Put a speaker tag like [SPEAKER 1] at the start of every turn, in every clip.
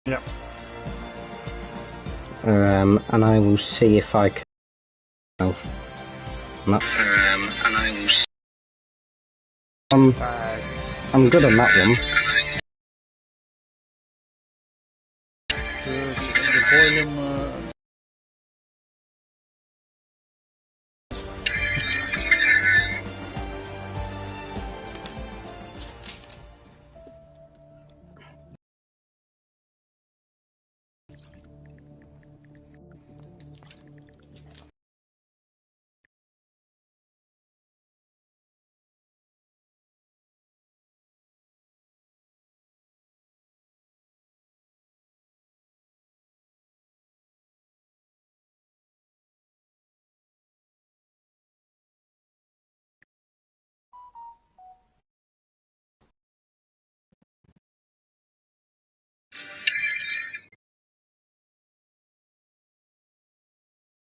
[SPEAKER 1] Yeah.
[SPEAKER 2] And I will see if I can. And I will. I'm good on that one.
[SPEAKER 1] De volume.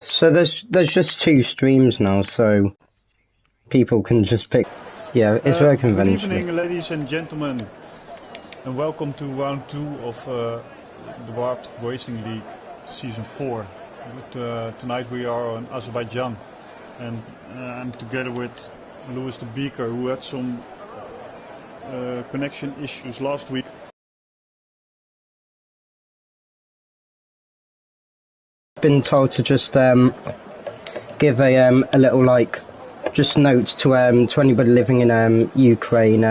[SPEAKER 2] So there's just 2 streams now, so people can just pick. Yeah, it's very conventional.
[SPEAKER 1] Good evening, ladies and gentlemen, and welcome to round 2 of the Warped Racing League Season 4. Tonight we are in Azerbaijan, and I'm together with Louis the Beaker, who had some connection issues last week.
[SPEAKER 2] Been told to just give a little just note to anybody living in Ukraine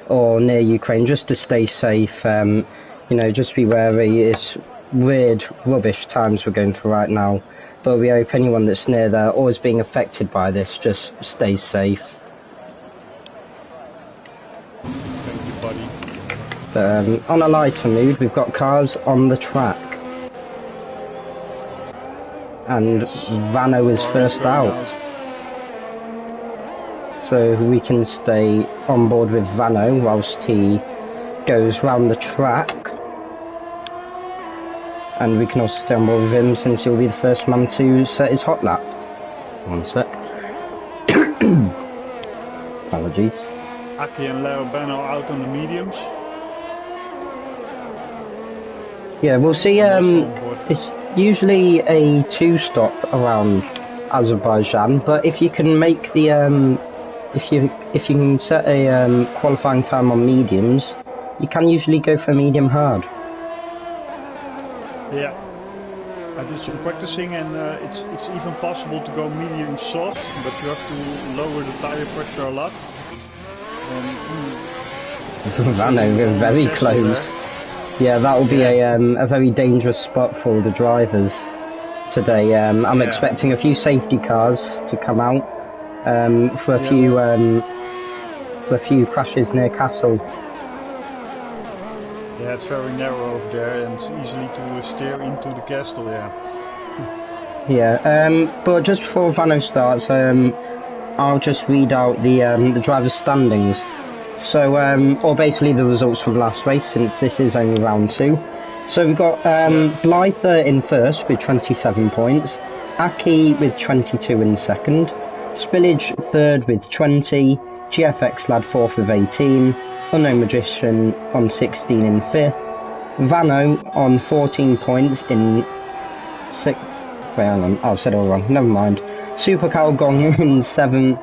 [SPEAKER 2] or near Ukraine, just to stay safe. You know, just be wary. It's weird, rubbish times we're going through right now, but we hope anyone that's near there or is being affected by this just stay safe.
[SPEAKER 1] Thank you, buddy.
[SPEAKER 2] But on a lighter mood, we've got cars on the track. And Vano is first out. So we can stay on board with Vano whilst he goes round the track. And we can also stay on board with him since he'll be the first man to set his hot lap. One sec. Apologies.
[SPEAKER 1] Aki and Leo Bano out on the mediums.
[SPEAKER 2] Yeah, we'll see. It's usually a 2-stop around Azerbaijan, but if you can make the if you can set a qualifying time on mediums, you can usually go for medium hard.
[SPEAKER 1] Yeah, I did some practicing, and it's even possible to go medium soft, but you have to lower the tire pressure a lot.
[SPEAKER 2] Vano, we're very close. Yeah, that will be a very dangerous spot for the drivers today. I'm expecting a few safety cars to come out for a few crashes near Castle.
[SPEAKER 1] Yeah, it's very narrow over there, and it's easily to steer into the castle.
[SPEAKER 2] Yeah, but just before Vano starts, I'll just read out the drivers' standings. So, or basically the results from last race, since this is only round 2. So we've got Blyther in first with 27 points, Aki with 22 in second, Spillage third with 20, GFX Lad fourth with 18, Unknown Magician on 16 in fifth, Vano on 14 points in sixth. Wait, hang on, I've said it all wrong, never mind. Super Calgong in 7th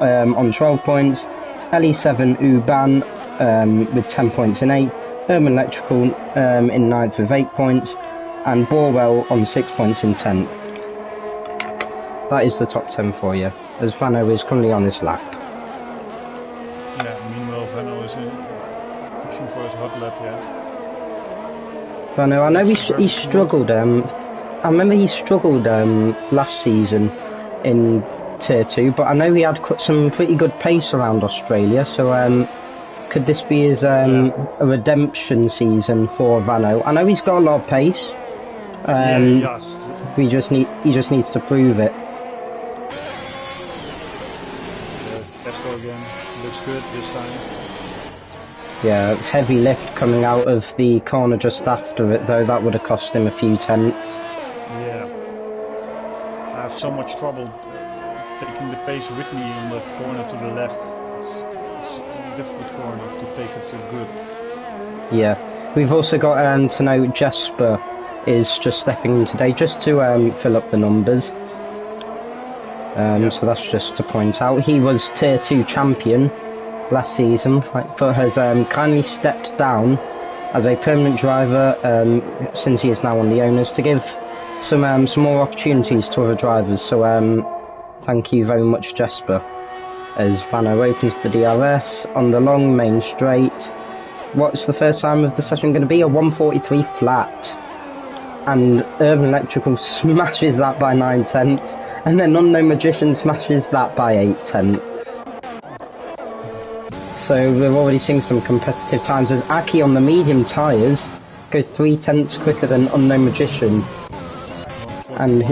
[SPEAKER 2] on 12 points, LE7 Uban with 10 points in 8th, Urban Electrical in 9th with 8 points, and Borwell on 6 points in 10th. That is the top 10 for you, as Vano is currently on this lap.
[SPEAKER 1] Yeah, meanwhile Vano is pushing for his hot lap,
[SPEAKER 2] Vano, I know he struggled, I remember he struggled last season in Tier 2, but I know he had some pretty good pace around Australia, so could this be his a redemption season for Vano? I know he's got a lot of pace.
[SPEAKER 1] He does.
[SPEAKER 2] He just needs to prove it.
[SPEAKER 1] There's the Castro again. Looks good this time.
[SPEAKER 2] Yeah, heavy lift coming out of the corner just after it, though. That would have cost him a few tenths.
[SPEAKER 1] Yeah. I have so much trouble taking the pace with me on that corner to the left. It's a difficult corner to take it to good.
[SPEAKER 2] Yeah, We've also got to note Jesper is just stepping in today just to fill up the numbers. So that's just to point out. He was Tier 2 champion last season, but has kindly stepped down as a permanent driver since he is now on the owners to give some more opportunities to other drivers. So thank you very much, Jesper. As Vano opens the DRS on the long main straight. What's the first time of the session going to be? A 143 flat. And Urban Electrical smashes that by 9/10, and then Unknown Magician smashes that by 8/10. So we're already seeing some competitive times as Aki on the medium tyres goes 3/10 quicker than Unknown Magician. And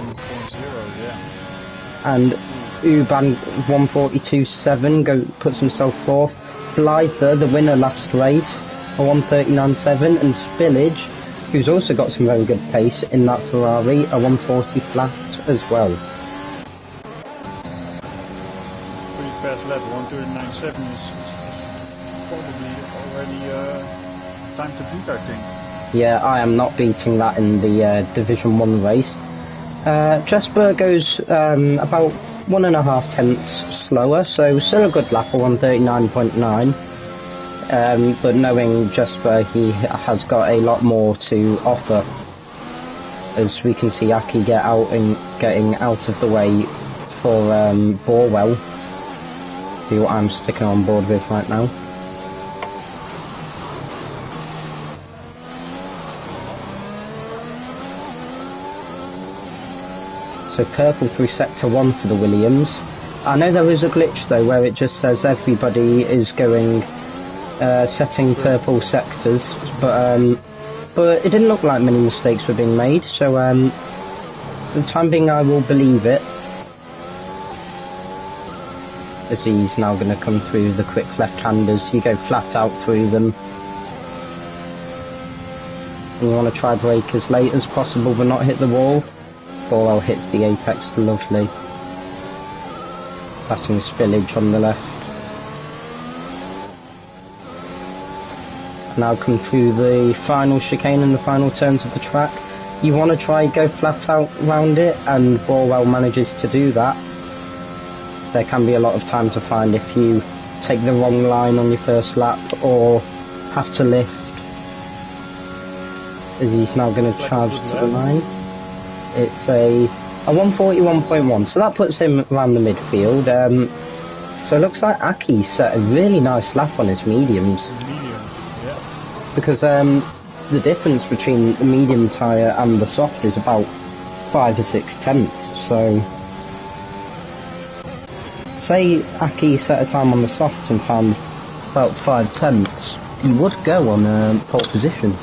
[SPEAKER 2] Uban 142.7 puts himself fourth. Blyther, the winner last race, a 139.7, and Spillage, who's also got some very good pace in that Ferrari, a 140 flat as well.
[SPEAKER 1] Pretty fast lap, 139.7 is probably already time to beat, I think.
[SPEAKER 2] Yeah, I am not beating that in the Division 1 race. Jesper goes about 1.5 tenths slower, so still a good lap, a 139.9. But knowing Jesper, he has got a lot more to offer. As we can see Aki getting out of the way for Borwell, who I'm sticking on board with right now. So purple through sector 1 for the Williams. I know there is a glitch though where it just says everybody is going setting purple sectors, but it didn't look like many mistakes were being made, so for the time being I will believe it. As he's now going to come through the quick left-handers, you go flat out through them. And you want to try brake as late as possible but not hit the wall. Borwell hits the apex, lovely. Passing Spillage on the left. Now come through the final chicane and the final turns of the track. You want to try go flat out round it, and Borwell manages to do that. There can be a lot of time to find if you take the wrong line on your first lap or have to lift. As he's now going to charge to the line. It's a 141.1, so that puts him around the midfield. So it looks like Aki set a really nice lap on his mediums. Because the difference between the medium tyre and the soft is about 5 or 6 tenths, so say Aki set a time on the softs and found about 5 tenths, he would go on pole position.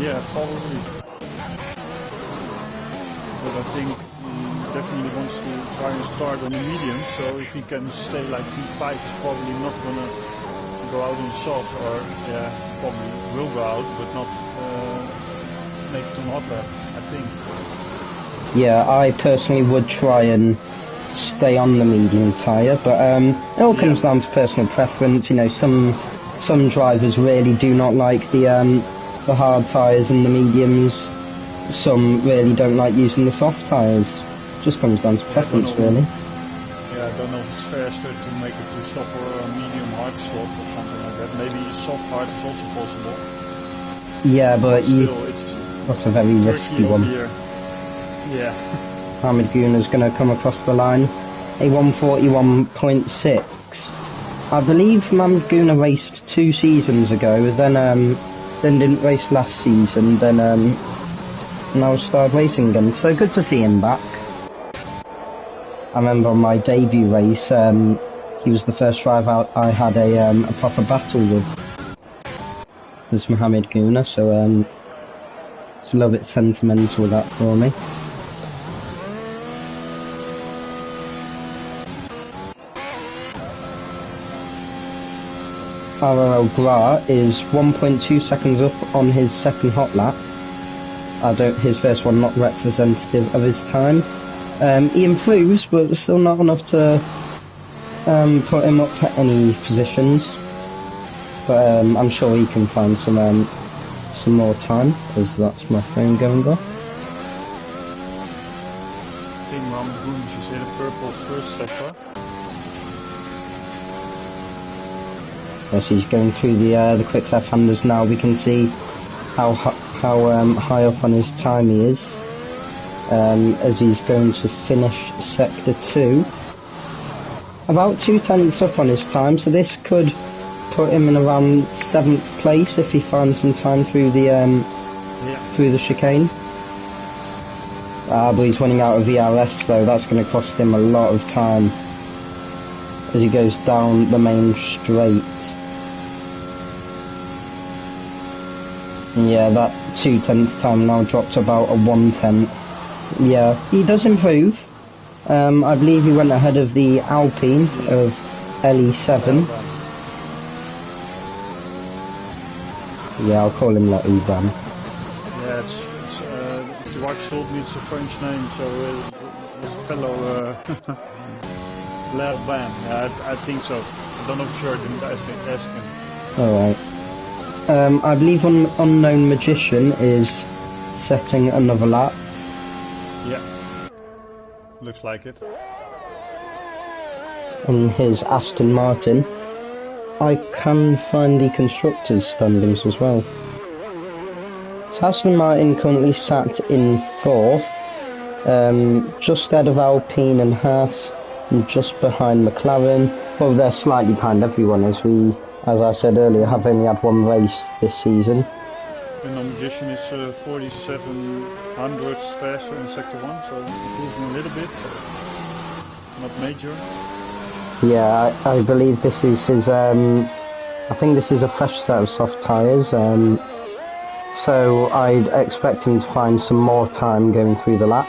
[SPEAKER 1] Yeah, probably. But I think he definitely wants to try and start on the medium, so if he can stay like P5, he's probably not gonna go out on soft, or probably will go out, but not make it an hot lap, I think.
[SPEAKER 2] Yeah, I personally would try and stay on the medium tyre, but it all comes down to personal preference. You know, some drivers really do not like the hard tyres and the mediums. Some really don't like using the soft tyres. Just comes down to preference, really.
[SPEAKER 1] Yeah, I don't know if it's faster to make it to stop or a medium hard stop or something like that. Maybe soft hard is also possible.
[SPEAKER 2] Yeah, but that's a very risky one.
[SPEAKER 1] Here. Yeah.
[SPEAKER 2] Mohamed Guna's going to come across the line. A 141.6. I believe Mohamed Guna raced 2 seasons ago, then didn't race last season, then now started racing again. So good to see him back. I remember on my debut race, he was the first driver I had a proper battle with. It was Mohamed Guna, so it's a little bit sentimental that for me. TRRL Bra is 1.2 seconds up on his second hot lap. His first one not representative of his time. He improves, but still not enough to put him up at any positions. But I'm sure he can find some some more time, as that's my phone going off.
[SPEAKER 1] Team Ramboon, she's in a purple first sector.
[SPEAKER 2] As he's going through the quick left-handers now, we can see how high up on his time he is. As he's going to finish sector 2. About 2/10 up on his time, so this could put him in around 7th place if he finds some time through the chicane. But he's running out of VRS though, that's going to cost him a lot of time as he goes down the main straight. And yeah, that 2/10 time now dropped to about a 1/10. Yeah, he does improve. I believe he went ahead of the Alpine of LE7. Yeah, I'll call him Uban.
[SPEAKER 1] Yeah, Dwight told me it's a French name, so it's a fellow L'Urban. Yeah, I think so. I don't know for sure, I didn't ask him.
[SPEAKER 2] Alright. I believe Unknown Magician is setting another lap.
[SPEAKER 1] Yeah. Looks like it.
[SPEAKER 2] On his Aston Martin. I can find the constructors' standings as well. So Aston Martin currently sat in 4th, just ahead of Alpine and Haas, and just behind McLaren. Well, they're slightly behind everyone as I said earlier, have only had one race this season.
[SPEAKER 1] And the Magician is 47 hundredths faster in sector 1, so improving a little bit, but not major.
[SPEAKER 2] Yeah, I believe this is his, I think this is a fresh set of soft tyres, so I'd expect him to find some more time going through the lap.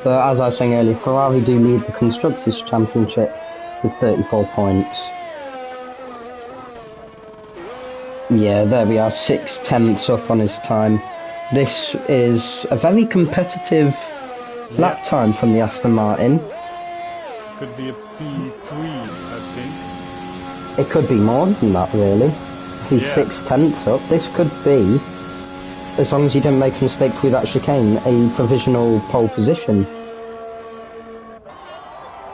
[SPEAKER 2] But as I was saying earlier, Ferrari do lead the Constructors' Championship with 34 points. Yeah, there we are, 6/10 up on his time. This is a very competitive lap time from the Aston Martin.
[SPEAKER 1] Could be a P3, I think.
[SPEAKER 2] It could be more than that, really. If he's 6/10 up, this could be, as long as you don't make a mistake through that chicane, a provisional pole position.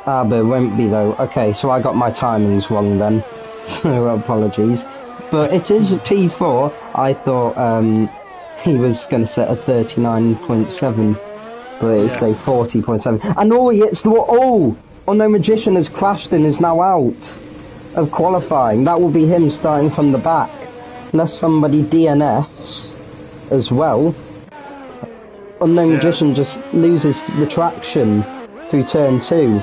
[SPEAKER 2] But it won't be though. Okay, so I got my timings wrong then, so apologies. But it is a P4. I thought he was going to set a 39.7, but it's a 40.7. And Unknown Magician has crashed and is now out of qualifying. That will be him starting from the back, unless somebody DNFs as well. Unknown Magician just loses the traction through turn 2,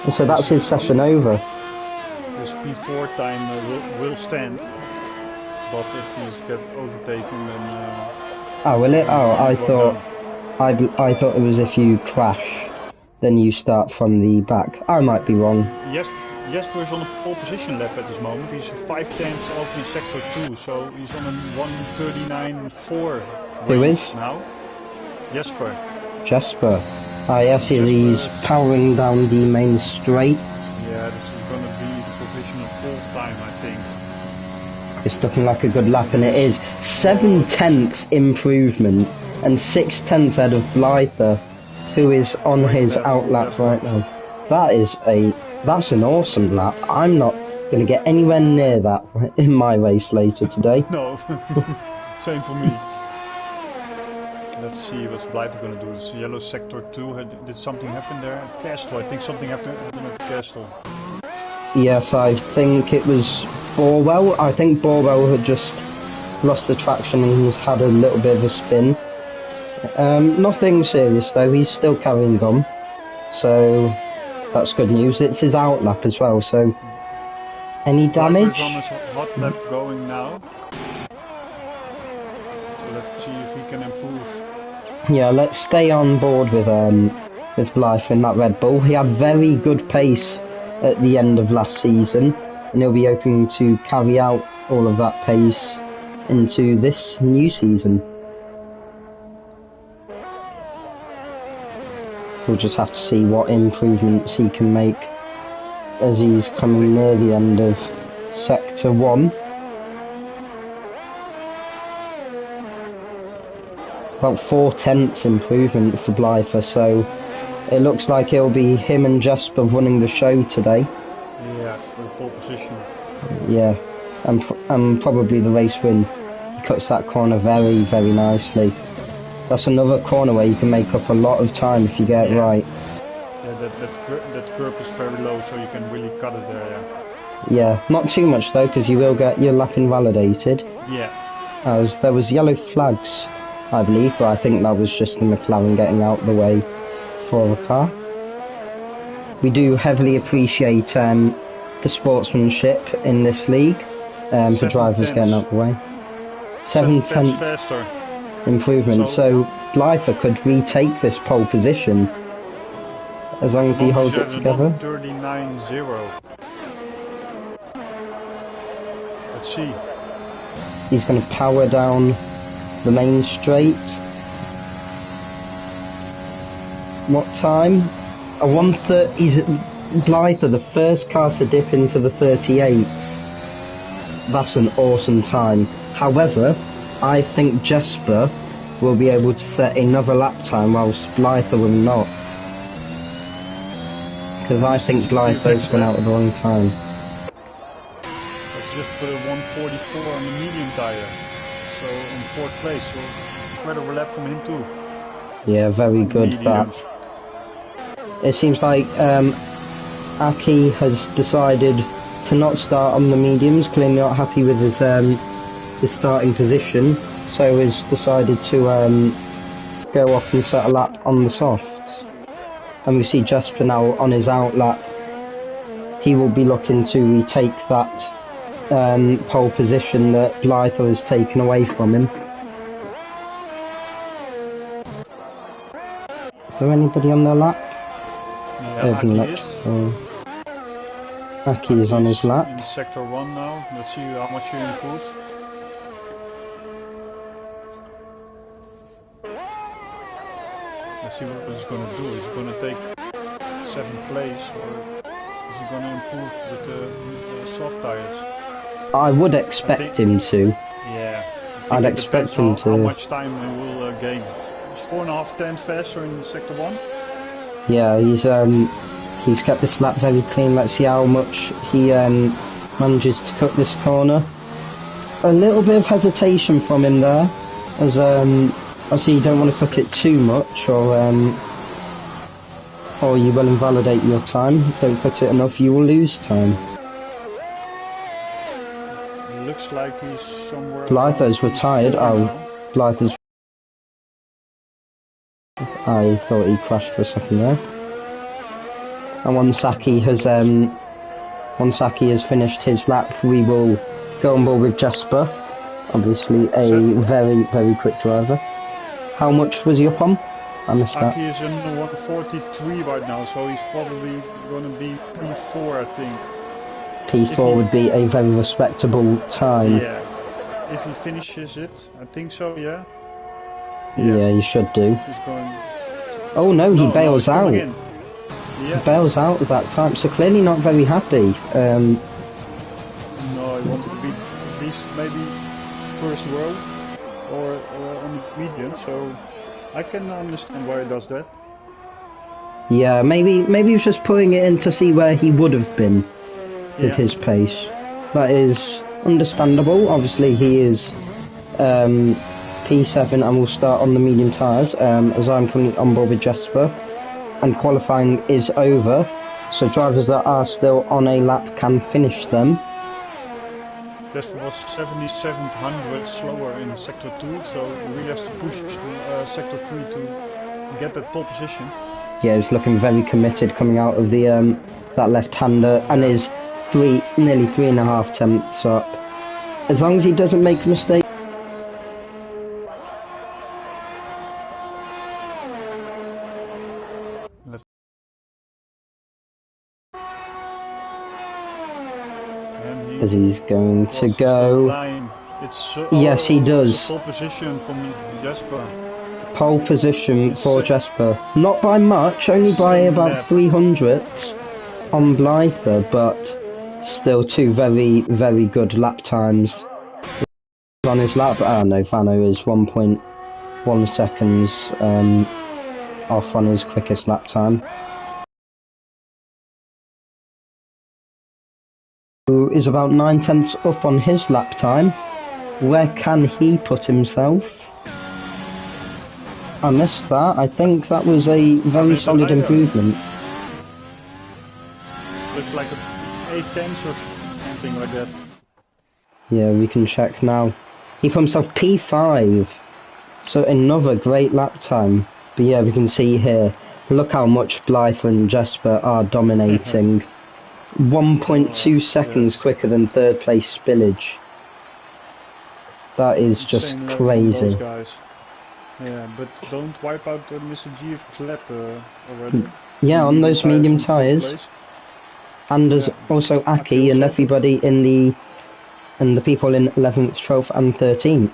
[SPEAKER 2] and so that's his session over.
[SPEAKER 1] His P4 time will stand, but if he's get overtaken, then.
[SPEAKER 2] Oh, will it? Oh, I thought it was if you crash, then you start from the back. I might be wrong.
[SPEAKER 1] Jesper is on a pole position lap at this moment. He's 5/10 off in sector 2, so he's on a 1:39.4
[SPEAKER 2] Who is?
[SPEAKER 1] now. Jesper.
[SPEAKER 2] Ah yes, he's powering down the main straight.
[SPEAKER 1] Yeah, this is going to be the provisional pole time, I think.
[SPEAKER 2] It's looking like a good lap, and it is. 7/10 improvement, and 6/10 ahead of Blyther, who is on his outlap right now. That's an awesome lap. I'm not going to get anywhere near that in my race later today.
[SPEAKER 1] No, same for me. Let's see what's Blyther going to do. This yellow sector 2, did something happen there at Castle? I think something happened at Castle.
[SPEAKER 2] Yes, I think it was Borwell. I think Borwell had just lost the traction and he's had a little bit of a spin. Nothing serious though, he's still carrying on. So that's good news. It's his outlap as well, so any damage?
[SPEAKER 1] He's on his hot lap going now. So let's see if he can improve.
[SPEAKER 2] Yeah, let's stay on board with Blythe in that Red Bull. He had very good pace at the end of last season, and he'll be hoping to carry out all of that pace into this new season. We'll just have to see what improvements he can make as he's coming near the end of sector Sector 1. About 4/10 improvement for Blyther, so it looks like it'll be him and Jesper running the show today.
[SPEAKER 1] Yeah, for pole position.
[SPEAKER 2] Yeah, and probably the race win. He cuts that corner very, very nicely. That's another corner where you can make up a lot of time if you get it right.
[SPEAKER 1] Yeah, that curb is very low, so you can really cut it there, yeah.
[SPEAKER 2] Yeah, not too much though, because you will get your lap invalidated.
[SPEAKER 1] Yeah.
[SPEAKER 2] As there was yellow flags, I believe, but I think that was just the McLaren getting out of the way for the car. We do heavily appreciate the sportsmanship in this league for drivers getting out of the way. 7/10
[SPEAKER 1] faster
[SPEAKER 2] improvement, so Blyther could retake this pole position as long as he holds it together.
[SPEAKER 1] 1:39.0. Let's see.
[SPEAKER 2] He's going to power down the main straight. What time? A 1:30. He's Blyther, the first car to dip into the 38s. That's an awesome time. However, I think Jesper will be able to set another lap time whilst Blyther will not. Because I think Blyther's gone out at the wrong time.
[SPEAKER 1] Let's just put a 1:44 on the medium tire. So in 4th place, so incredible lap from him too.
[SPEAKER 2] Yeah, very good that. It seems like Aki has decided to not start on the mediums, clearly not happy with his starting position, so has decided to go off and set a lap on the softs. And we see Jesper now on his out lap. He will be looking to retake that pole position that Blyther has taken away from him. Is there anybody on their lap?
[SPEAKER 1] Yeah,
[SPEAKER 2] Aki is on his lap.
[SPEAKER 1] In sector 1 now. Let's see how much he improves. Let's see what he's going to do. Is he going to take 7th place, or is he going to improve with the soft tires?
[SPEAKER 2] I would expect him to.
[SPEAKER 1] Yeah.
[SPEAKER 2] I'd expect him to.
[SPEAKER 1] How much time he will gain? He's 4.5 faster in sector 1.
[SPEAKER 2] Yeah, he's kept this lap very clean. Let's see how much he manages to cut this corner. A little bit of hesitation from him there, as obviously you don't want to cut it too much, or you will invalidate your time. Don't cut it enough, you will lose time.
[SPEAKER 1] Looks like he's somewhere.
[SPEAKER 2] Blyther's retired. Oh, Blyther's. I thought he crashed for a second there. And once Aki has finished his lap, we will go on board with Jesper. Obviously, a very, very quick driver. How much was he up on? I missed that.
[SPEAKER 1] Aki is in 1:43 right now, so he's probably going to be P4, I think.
[SPEAKER 2] P4 would be a very respectable time.
[SPEAKER 1] Yeah. If he finishes it, I think so, yeah.
[SPEAKER 2] Yeah, you should do.
[SPEAKER 1] He's going...
[SPEAKER 2] Oh no, he bails out.
[SPEAKER 1] Yeah.
[SPEAKER 2] He bails out at that time, so clearly not very happy.
[SPEAKER 1] No, he wanted to be at least maybe first row or on the medium, so I can understand why he does that.
[SPEAKER 2] Yeah, maybe he was just putting it in to see where he would have been with his pace. That is understandable. Obviously he is P7 and will start on the medium tyres, as I'm currently on board with Jesper, and qualifying is over, so drivers that are still on a lap can finish them.
[SPEAKER 1] Jesper was 7/700 slower in sector 2, so he really has to push sector 3 to get that pole position.
[SPEAKER 2] Yeah, he's looking very committed coming out of the that left-hander, and is nearly 3.5 tenths up. As long as he doesn't make a mistake. As he's going to go. Yes, he does.
[SPEAKER 1] Pole position from Jesper.
[SPEAKER 2] Pole position for Jesper. Not by much, only by about 300ths on Blyther, but Still two very, very good lap times. On his lap, no, Vano is 1.1 seconds off on his quickest lap time. Who is about 9/10 up on his lap time. Where can he put himself? I missed that. I think that was a very solid improvement.
[SPEAKER 1] Looks like 8/10 or something like that.
[SPEAKER 2] Yeah, we can check now. He put himself P5. So another great lap time. But yeah, we can see here. Look how much Blythe and Jesper are dominating. 1.2 seconds quicker than third place Spillage. That is just crazy.
[SPEAKER 1] Those guys. Yeah, but don't wipe out Mr. GF's lap already.
[SPEAKER 2] Yeah, on those medium tyres. And there's also Aki and everybody in the people in 11th, 12th and 13th.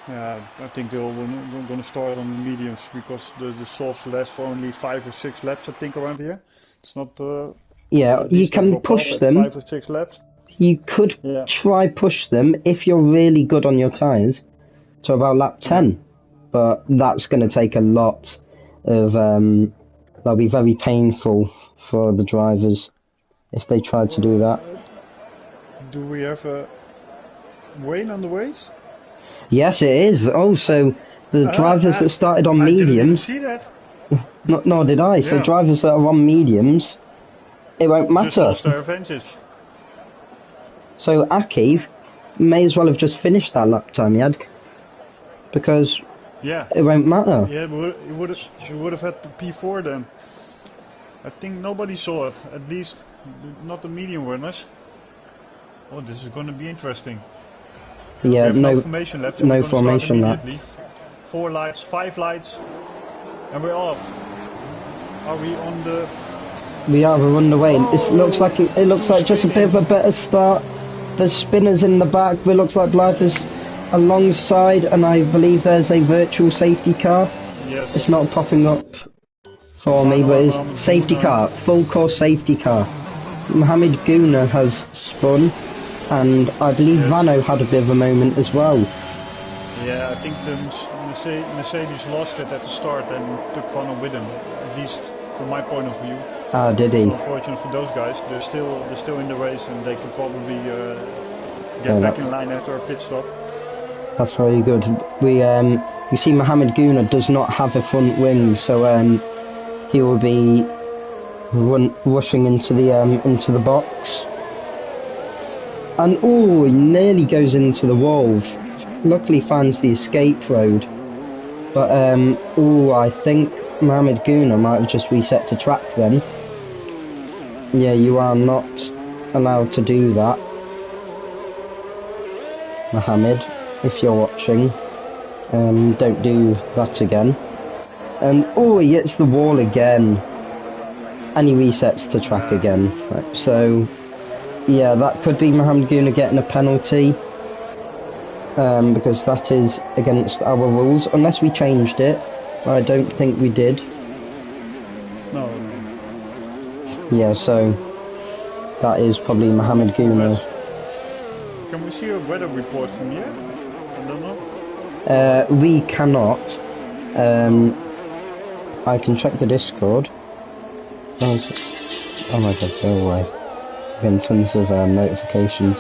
[SPEAKER 1] Yeah, I think they're all going to start on the mediums because the softs last for only 5 or 6 laps, I think, around here. It's not.
[SPEAKER 2] Yeah, you can push them.
[SPEAKER 1] 5 or 6 laps.
[SPEAKER 2] You could try push them if you're really good on your tyres to about lap 10, but that's going to take a lot of. That'll be very painful for the drivers if they try to do that.
[SPEAKER 1] Do we have a rain on the ways?
[SPEAKER 2] Yes, it is. Also, the drivers that started on mediums.
[SPEAKER 1] I didn't see that.
[SPEAKER 2] Nor did I. So drivers that are on mediums, it won't matter.
[SPEAKER 1] Just lost their advantage.
[SPEAKER 2] So Aki may as well have just finished that lap time he had, because it won't matter.
[SPEAKER 1] Yeah, you would have had the P4 then. I think nobody saw it. At least not the medium runners. Oh, this is going to be interesting.
[SPEAKER 2] Yeah,
[SPEAKER 1] no formation left. So
[SPEAKER 2] no formation lap.
[SPEAKER 1] 4 lights, 5 lights, and we're off. Are we on the?
[SPEAKER 2] We are. We're on the way. It looks like just a bit of a better start. There's spinners in the back. It looks like Blythe is alongside, and I believe there's a virtual safety car.
[SPEAKER 1] Yes.
[SPEAKER 2] It's not popping up for me, but it's safety car, full course safety car. Mohamed Guna has spun, and I believe Vano had a bit of a moment as well.
[SPEAKER 1] Yeah, I think the Mercedes lost it at the start and took Vano with him, at least from my point of view.
[SPEAKER 2] Ah, did he?
[SPEAKER 1] So unfortunate for those guys. They're still in the race and they can probably get back in line after a pit stop.
[SPEAKER 2] That's very good. We see Mohamed Guna does not have a front wing, so he will be rushing into the box. And he nearly goes into the wall. Luckily finds the escape road. But I think Mohamed Guna might have just reset to track then. Yeah, you are not allowed to do that, Mohamed, if you're watching. Don't do that again. And he hits the wall again. And he resets to track again. Right, so yeah, that could be Mohamed Guna getting a penalty. Because that is against our rules, unless we changed it. I don't think we did.
[SPEAKER 1] No.
[SPEAKER 2] Yeah, so that is probably Mohamed Guna.
[SPEAKER 1] Can we see a weather report from here? I don't know.
[SPEAKER 2] We cannot. I can check the Discord. Oh my god, go away. Again, tons of notifications.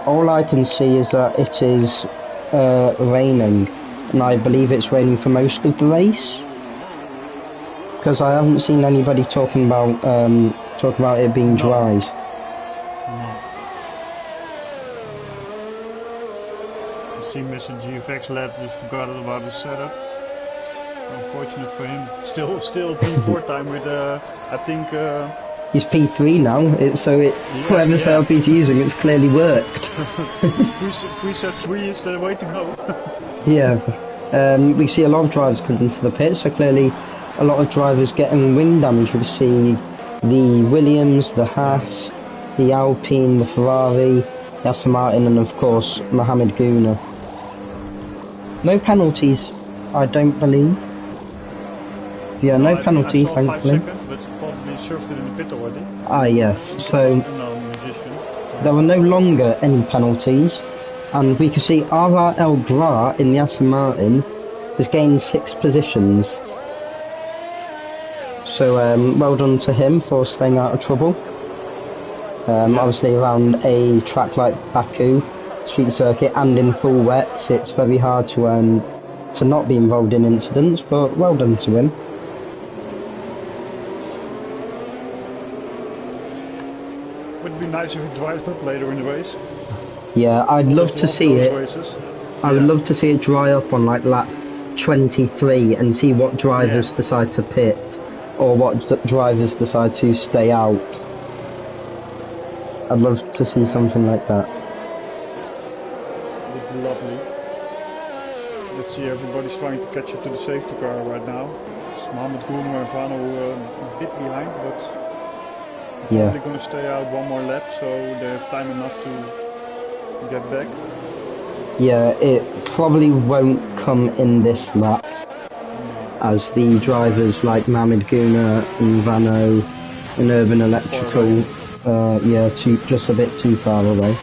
[SPEAKER 2] All I can see is that it is raining, and I believe it's raining for most of the race. Because I haven't seen anybody talking about it being dry.
[SPEAKER 1] No. I see Mr. GFX lad just forgot about his setup. Unfortunate for him. Still P4 time with I think.
[SPEAKER 2] He's P3 now, whatever setup he's using, it's clearly worked.
[SPEAKER 1] Preset 3 is the way to go.
[SPEAKER 2] Yeah, we see a lot of drivers come into the pit, so clearly a lot of drivers getting wing damage. We see the Williams, the Haas, the Alpine, the Ferrari, the Aston Martin, and of course Mohamed Guna. No penalties, I don't believe. Yeah, no penalty, thankfully.
[SPEAKER 1] 5 seconds, but probably served it in the pit already.
[SPEAKER 2] Ah, yes. So
[SPEAKER 1] magician.
[SPEAKER 2] there were no longer any penalties, and we can see TRRL Bra in the Aston Martin has gained 6 positions. So well done to him for staying out of trouble. Obviously around a track like Baku, street circuit, and in full wets, it's very hard to not be involved in incidents, but well done to him.
[SPEAKER 1] Would be nice if he drives up later in the race.
[SPEAKER 2] Yeah, I'd love to see it. I would love to see it dry up on like lap 23 and see what drivers decide to pit or what drivers decide to stay out. I'd love to see something like that.
[SPEAKER 1] Would be lovely. Let's see, everybody's trying to catch up to the safety car right now. It's Mohamed Guna and Vano a bit behind, but they're going to stay out one more lap, so they have time enough to get back. Yeah,
[SPEAKER 2] it probably won't come in this lap, as the drivers like Mohamed Guna and Vano and Urban Electrical, just a bit too far away.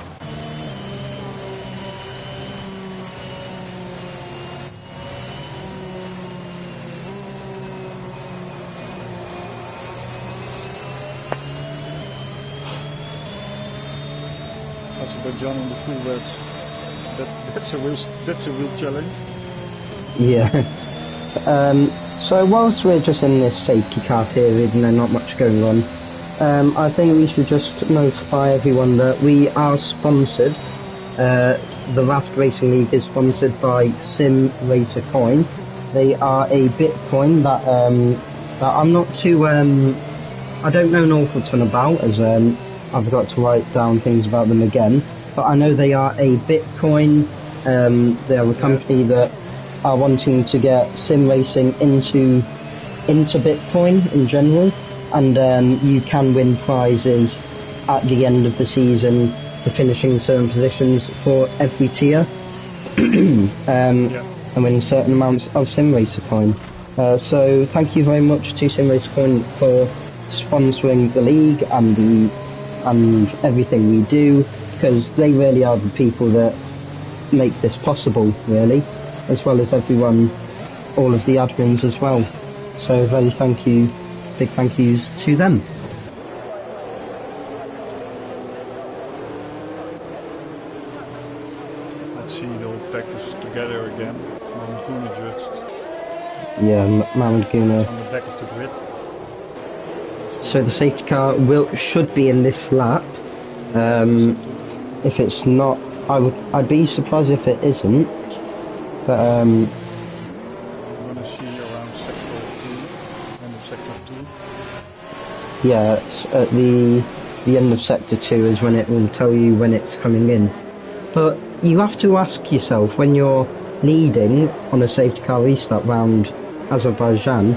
[SPEAKER 1] Azerbaijan on the full wets. That's a real challenge.
[SPEAKER 2] Yeah. So whilst we're just in this safety car period, not much going on, I think we should just notify everyone that we are sponsored. The Raft Racing League is sponsored by Sim Racer Coin. They are a Bitcoin that I'm not too I don't know an awful ton about, as I've got to write down things about them again. But I know they are a Bitcoin. They are a company that are wanting to get sim racing into Bitcoin in general, and you can win prizes at the end of the season for finishing certain positions for every tier, and win certain amounts of sim racer coin. So thank you very much to Sim Racer Coin for sponsoring the league and everything we do, because they really are the people that make this possible, really, as well as everyone, all of the admins as well. So very big thank yous to them.
[SPEAKER 1] Let's see the whole package together again. Mohamed Guna just...
[SPEAKER 2] Yeah, Mohamed Guna.
[SPEAKER 1] On the back of the grid.
[SPEAKER 2] So the safety car should be in this lap. If it's not, I'd be surprised if it isn't. But
[SPEAKER 1] I'm gonna see around sector 2, end of sector 2.
[SPEAKER 2] Yeah, it's at the end of sector 2 is when it will tell you when it's coming in. But you have to ask yourself, when you're leading on a safety car restart round Azerbaijan,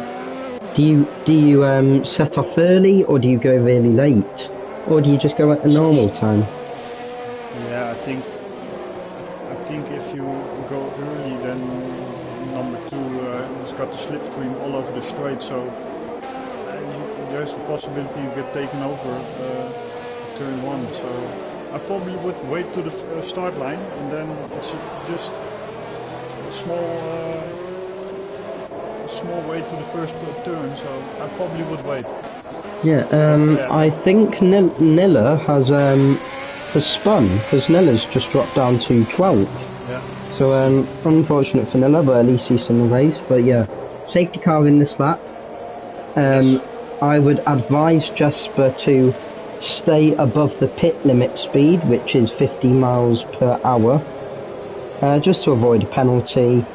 [SPEAKER 2] do you set off early, or do you go really late, or do you just go at a normal time?
[SPEAKER 1] Yeah, I think if you go early, then number 2 has got the slipstream all over the straight, so there's a possibility you get taken over turn 1. So I probably would wait to the start line, and then it's just a small way to the first turn, so I probably would wait.
[SPEAKER 2] Yeah, I think Nilla has spun, because Nilla's just dropped down to 12th.
[SPEAKER 1] Yeah.
[SPEAKER 2] So unfortunate for Nilla, but at least he's in the race. But yeah, safety car in this lap.
[SPEAKER 1] Yes.
[SPEAKER 2] I would advise Jasper to stay above the pit limit speed, which is 50 miles per hour, just to avoid a penalty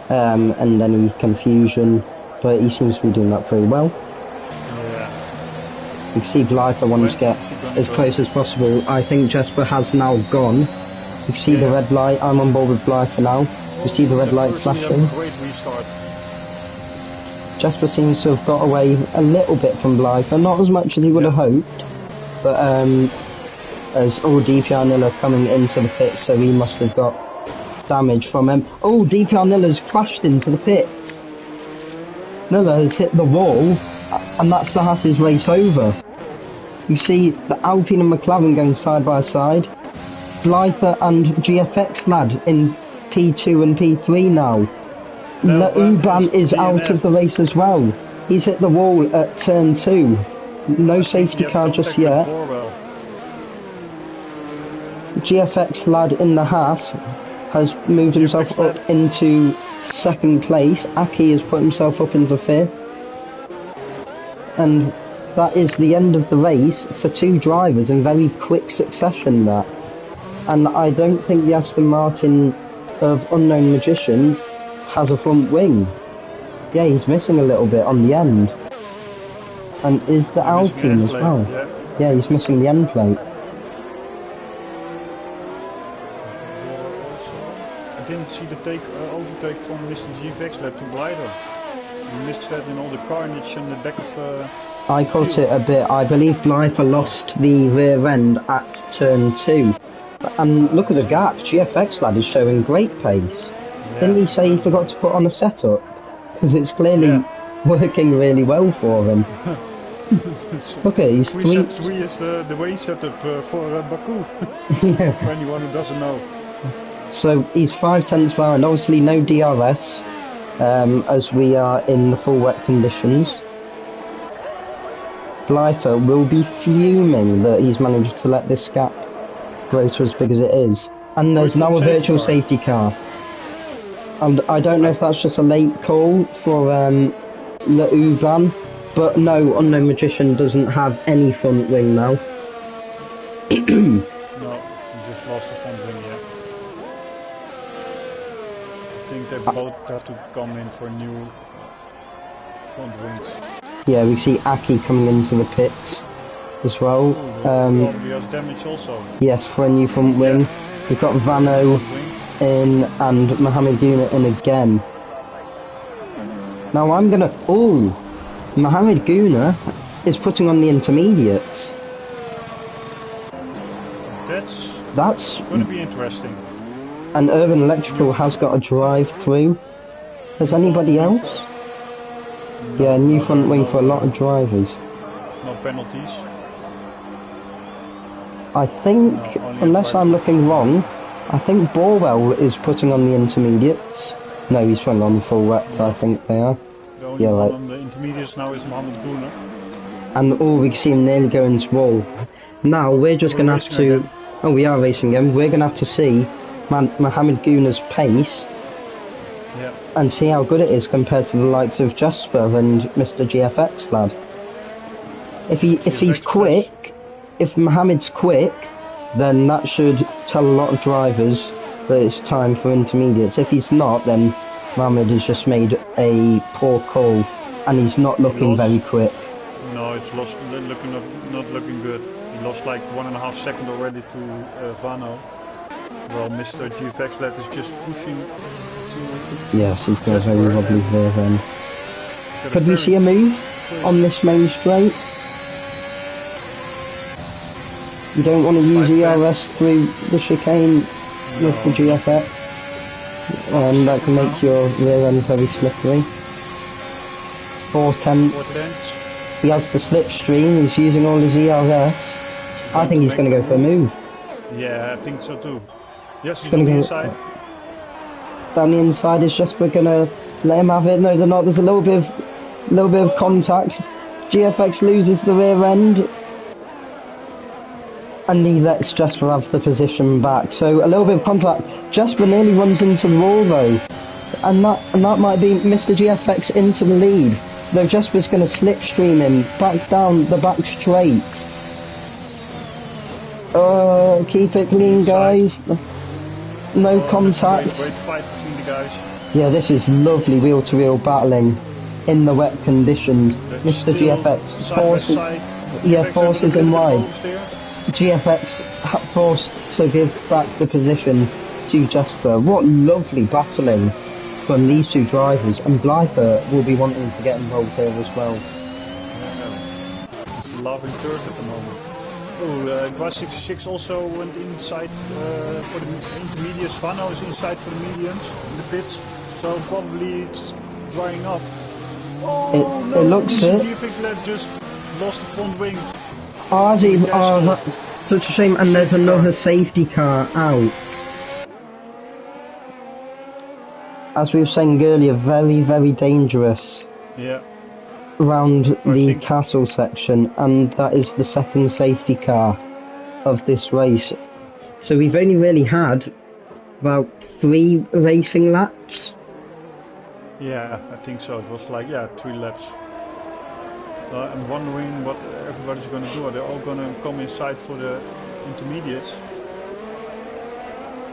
[SPEAKER 2] and any confusion, but he seems to be doing that pretty well.
[SPEAKER 1] Yeah.
[SPEAKER 2] You can see Blythe wants to get as close as possible. I think Jasper has now gone. You can see the red light. I'm on board with Blythe for now. You see the red light flashing.
[SPEAKER 1] Great restart.
[SPEAKER 2] Jasper seems to have got away a little bit from Blythe, not as much as he would have hoped, but as DPR Nilla coming into the pits, so he must have got damage from him. Oh, DPR Nilla's crashed into the pits. Nilla has hit the wall, and that's the Haas's race over. You see the Alpine and McLaren going side by side. Blythe and GFX lad in P2 and P3 now. Uban is out of the race as well. He's hit the wall at turn 2. No safety car just yet. GFX lad in the Haas has moved himself up into second place. Aki has put himself up into 5th. And that is the end of the race for 2 drivers in very quick succession there. And I don't think the Aston Martin of Unknown Magician has a front wing. Yeah, he's missing a little bit on the end. And is the Alpine as well. Yeah, he's missing the end plate.
[SPEAKER 1] I didn't see the overtake from Mr. GFX led to Glider. We missed that in all the carnage in the back of
[SPEAKER 2] I caught it a bit. I believe Blythe lost the rear end at turn 2. And look at the gap. GFX lad is showing great pace. Yeah. Didn't he say he forgot to put on a setup? Because it's clearly working really well for him. Look at he's
[SPEAKER 1] 3 is the way setup for Baku. For anyone who doesn't know.
[SPEAKER 2] So he's 5/10 per hour, and obviously no DRS, as we are in the full wet conditions. Blythe will be fuming that he's managed to let this gap grow to as big as it is. And there's now a virtual safety car. And I don't know if that's just a late call for Le Uban, but no, Unknown Magician doesn't have any front wing now.
[SPEAKER 1] No, he just lost the front wing, yeah. I think they both have to come in for new front wings.
[SPEAKER 2] Yeah, we see Aki coming into the pit as well.
[SPEAKER 1] Probably has damage also.
[SPEAKER 2] Yes, for a new front wing. We've got Vano in and Mohamed Guna in again. Now I'm gonna... Oh! Mohamed Guna is putting on the intermediates. That's
[SPEAKER 1] gonna be interesting.
[SPEAKER 2] And Urban Electrical has got a drive through. Has anybody else? Yeah, new front wing for a lot of drivers.
[SPEAKER 1] No penalties.
[SPEAKER 2] I think, unless I'm looking wrong, I think Borwell is putting on the intermediates. No, he's putting on the full wets, I think they are.
[SPEAKER 1] The only one on the intermediates now is Mohamed Guna.
[SPEAKER 2] And we see him nearly go into wall. Now we're just going to have to... Again. Oh, we are racing again. We're going to have to see Mohamed Guna's pace.
[SPEAKER 1] Yeah.
[SPEAKER 2] And see how good it is compared to the likes of Jasper and Mr. GFX lad. If he's quick, if Mohamed's quick, then that should tell a lot of drivers that it's time for intermediates. If he's not, then Mohamed has just made a poor call, and he's not looking very quick.
[SPEAKER 1] No, it's not looking good. He lost like 1.5 seconds already to Vano. Well, Mr. GFX lad is just pushing to...
[SPEAKER 2] Yes, he's got a very wobbly rear end. Could we see a move on this main straight? You don't want to use ERS through the chicane, Mr. GFX. That can make your rear end very slippery. 4/10. He has the slipstream, he's using all his ERS. I think he's going to go for a move.
[SPEAKER 1] Yeah, I think so too. Yes, he's on the inside.
[SPEAKER 2] Down the inside is just, we're going to let him have it. No, they're not. There's a little bit of contact. GFX loses the rear end. And he lets Jasper have the position back. So a little bit of contact. Jasper nearly runs into the wall though. And that might be Mr. GFX into the lead. Though Jasper's going to slipstream him back down the back straight. Keep it clean, guys. No contact.
[SPEAKER 1] Great fight between the guys.
[SPEAKER 2] Yeah, this is lovely wheel-to-wheel battling in the wet conditions. Mr. GFX forces him wide. GFX forced to give back the position to Jasper. What lovely battling from these two drivers, and Blyther will be wanting to get involved here as well.
[SPEAKER 1] He's loving third at the moment. Oh, Gras 66 also went inside for the intermediates. Vano is inside for the mediums in the pits, so probably it's drying up. Oh no!
[SPEAKER 2] It looks it.
[SPEAKER 1] GFX just lost the front wing.
[SPEAKER 2] Oh, that's such a shame. And there's another safety car out. As we were saying earlier, very, very dangerous.
[SPEAKER 1] Yeah.
[SPEAKER 2] Around the castle section, and that is the second safety car of this race. So we've only really had about 3 racing laps.
[SPEAKER 1] Yeah, I think so. It was like 3 laps. I'm wondering what everybody's going to do. Are they all going to come inside for the intermediates?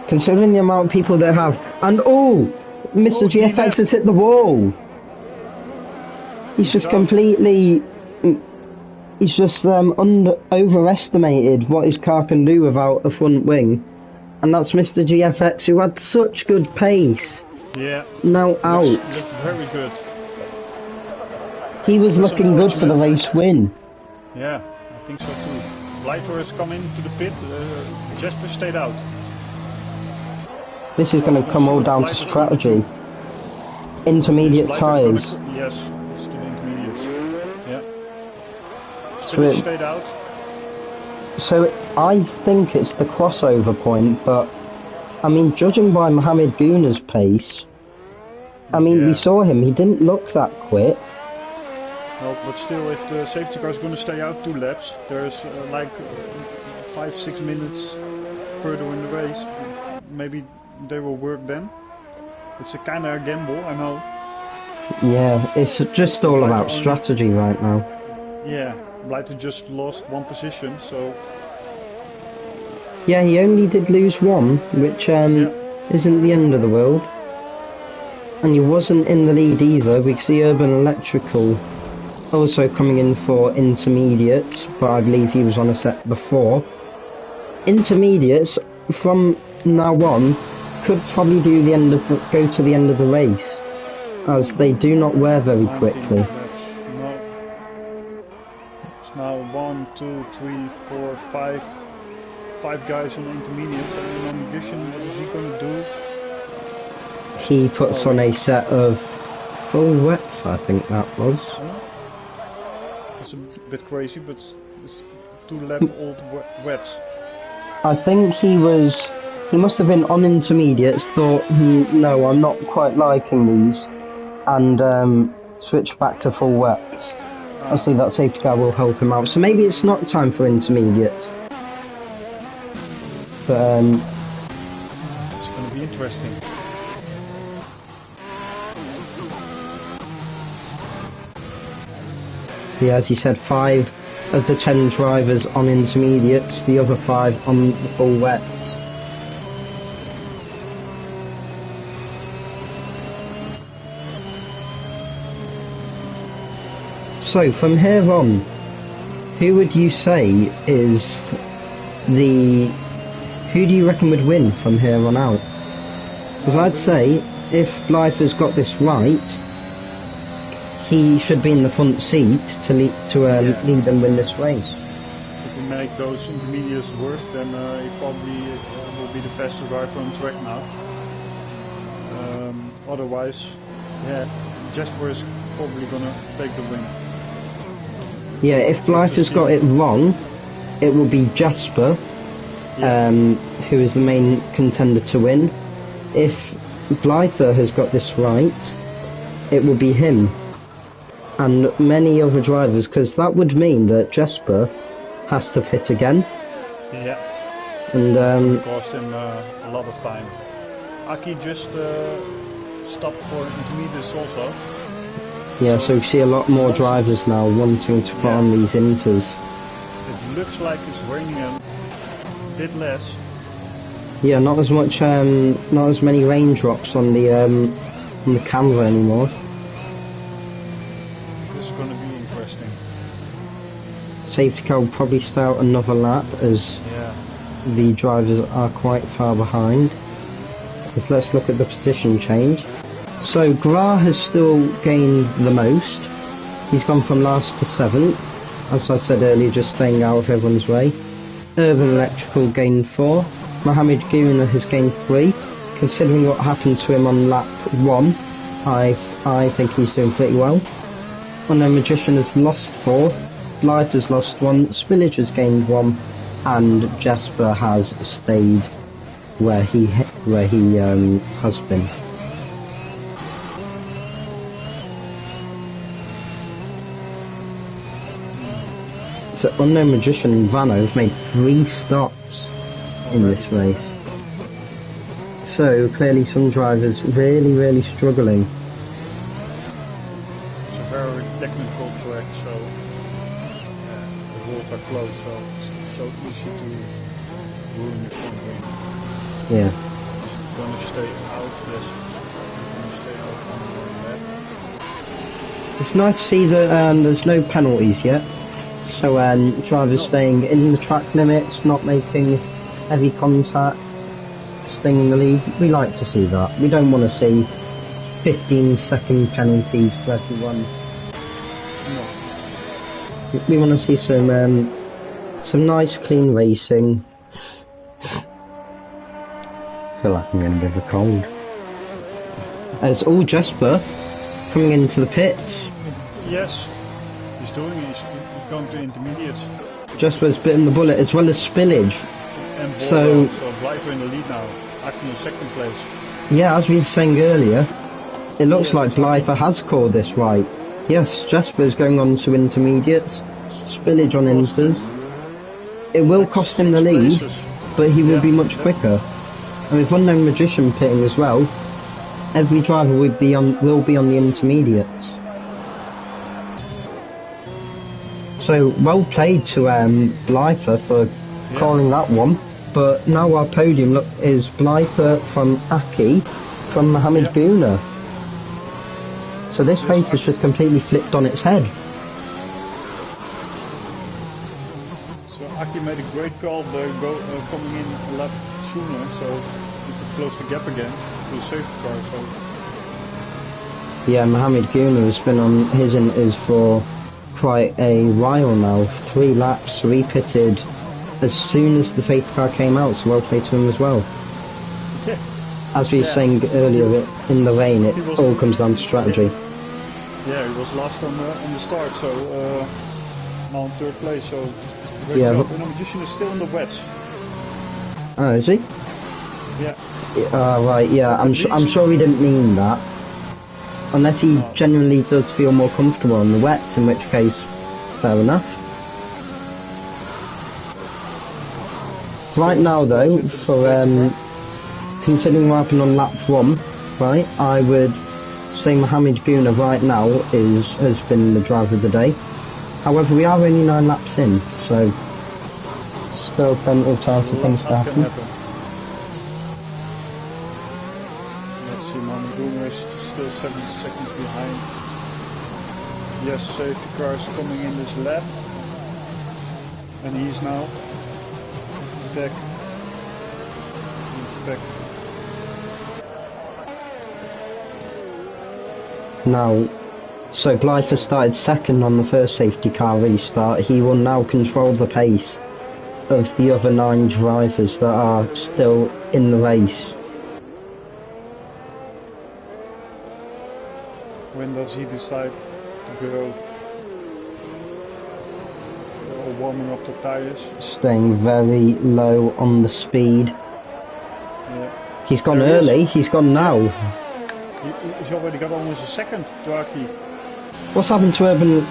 [SPEAKER 2] Considering the amount of people they have, and Mr. GFX has hit the wall. He's just completely, he's just overestimated what his car can do without a front wing. And that's Mr. GFX, who had such good pace.
[SPEAKER 1] Yeah.
[SPEAKER 2] Now out.
[SPEAKER 1] Looked very good.
[SPEAKER 2] He was looking good for the race win.
[SPEAKER 1] Yeah, I think so too. Blyther has come into the pit, Jesper stayed out.
[SPEAKER 2] This is going to come all down to strategy. Intermediate tyres.
[SPEAKER 1] Yes.
[SPEAKER 2] So
[SPEAKER 1] stayed out.
[SPEAKER 2] So I think it's the crossover point, but I mean, judging by Mohamed Guna's pace, I mean, we saw him, he didn't look that quick.
[SPEAKER 1] No, but still, if the safety car is going to stay out 2 laps, there's like 5-6 minutes further in the race. Maybe they will work then. It's a kind of a gamble, I know.
[SPEAKER 2] Yeah, it's just all about strategy right now.
[SPEAKER 1] Yeah. Blyther just lost 1 position, so...
[SPEAKER 2] Yeah, he only did lose 1, which isn't the end of the world. And he wasn't in the lead either. We see Urban Electrical also coming in for intermediates, but I believe he was on a set before. Intermediates, from now on, could probably do go to the end of the race, as they do not wear very quickly.
[SPEAKER 1] Now 1, 2, 3, 4, 5 guys on the intermediate. And in addition, what is he going to do?
[SPEAKER 2] He puts on a set of full wets, I think that was.
[SPEAKER 1] It's a bit crazy, but it's 2 lap old wets.
[SPEAKER 2] I think he must have been on intermediates, thought, no, I'm not quite liking these, and switched back to full wets. Obviously that safety car will help him out, so maybe it's not time for intermediates. But
[SPEAKER 1] it's going to be interesting.
[SPEAKER 2] Yeah, as you said, 5 of the 10 drivers on intermediates, the other 5 on the full wet. So, from here on, who would you say is who do you reckon would win from here on out? Because I'd say, if Blyther's got this right, he should be in the front seat to lead and win this race.
[SPEAKER 1] If we make those intermediates work, then he probably will be the fastest driver on track now. Otherwise, Jesper is probably going to take the win.
[SPEAKER 2] Yeah, if Blyther's got it wrong, it will be Jesper, who is the main contender to win. If Blyther has got this right, it will be him. And many other drivers, because that would mean that Jesper has to pit again.
[SPEAKER 1] Yeah.
[SPEAKER 2] And
[SPEAKER 1] it cost him a lot of time. Aki just stopped for intermediates also.
[SPEAKER 2] Yeah, so we see a lot more drivers now wanting to put on these inters.
[SPEAKER 1] It looks like it's raining a bit less.
[SPEAKER 2] Yeah, not as much, not as many raindrops on the camera anymore.
[SPEAKER 1] This is going to be interesting.
[SPEAKER 2] Safety car will probably stay out another lap as the drivers are quite far behind. Let's look at the position change. So Gra has still gained the most. He's gone from last to 7th. As I said earlier, just staying out of everyone's way. Urban Electrical gained 4. Mohammed Guna has gained 3. Considering what happened to him on lap 1, I think he's doing pretty well. Unknown Magician has lost 4. Blythe has lost 1. Spillage has gained 1. And Jasper has stayed where he has been. So Unknown Magician and Vano have made 3 stops in this race. So clearly some drivers really struggling.
[SPEAKER 1] It's a very technical track, so the rules are closed, so it's so easy to ruin your front wing.
[SPEAKER 2] Yeah.
[SPEAKER 1] It's gonna stay out, yes, it's gonna stay out on the left.
[SPEAKER 2] It's nice to see that there's no penalties yet. So drivers staying in the track limits, not making heavy contact, staying in the lead. We like to see that. We don't want to see 15-second penalties for everyone.
[SPEAKER 1] No.
[SPEAKER 2] We want to see some nice clean racing. I feel like I'm getting a bit of a cold. It's all Jasper coming into the pits.
[SPEAKER 1] Yes, he's doing it. He's going to intermediates.
[SPEAKER 2] Jasper's bitten the bullet as well as Spillage.
[SPEAKER 1] And
[SPEAKER 2] So
[SPEAKER 1] Blythe in the lead now, acting in 2nd place.
[SPEAKER 2] yeah, as we were saying earlier, it looks like Blythe has called this right. Yes, Jasper's going on to intermediates. Spillage on inters. It will cost him the lead, but he will be much quicker. And with Unknown Magician pitting as well, every driver will be on the intermediates. So well played to Blythe for calling that one. But now our podium is Blythe from Aki, from Mohammed Guna. So this race has just completely flipped on its head.
[SPEAKER 1] So Aki made a great call by coming in a lap sooner, so he could close the gap again to the safety car. So
[SPEAKER 2] Yeah, Mohammed Guna has been on his inters for quite a while now. 3 laps, repitted as soon as the safety car came out, so well played to him as well.
[SPEAKER 1] yeah,
[SPEAKER 2] As we were saying earlier, in the rain, it all comes down to strategy.
[SPEAKER 1] yeah, he was last on the start, so now in 3rd place. So great
[SPEAKER 2] Yeah,
[SPEAKER 1] job. And the Magician is still in the wets.
[SPEAKER 2] Oh, is he?
[SPEAKER 1] Yeah.
[SPEAKER 2] Right, yeah, I'm sure he didn't mean that. Unless he genuinely does feel more comfortable on the wets, in which case, fair enough. Right now though, for considering what happened on lap 1, right, I would say Mohammed Guna right now has been the driver of the day. However, we are only 9 laps in, so still plenty of time for things to happen.
[SPEAKER 1] Let's see, Mohammed Guna is still 7 seconds behind. Yes, safety car is coming in this lap. And he's now back. He's back.
[SPEAKER 2] Now, so Blythe has started 2nd on the first safety car restart. He will now control the pace of the other 9 drivers that are still in the race.
[SPEAKER 1] When does he decide to go? Warming up the tires.
[SPEAKER 2] Staying very low on the speed.
[SPEAKER 1] Yeah.
[SPEAKER 2] He's gone early, he's gone now.
[SPEAKER 1] He's already got almost a second to Aki.
[SPEAKER 2] What's happened to Urban?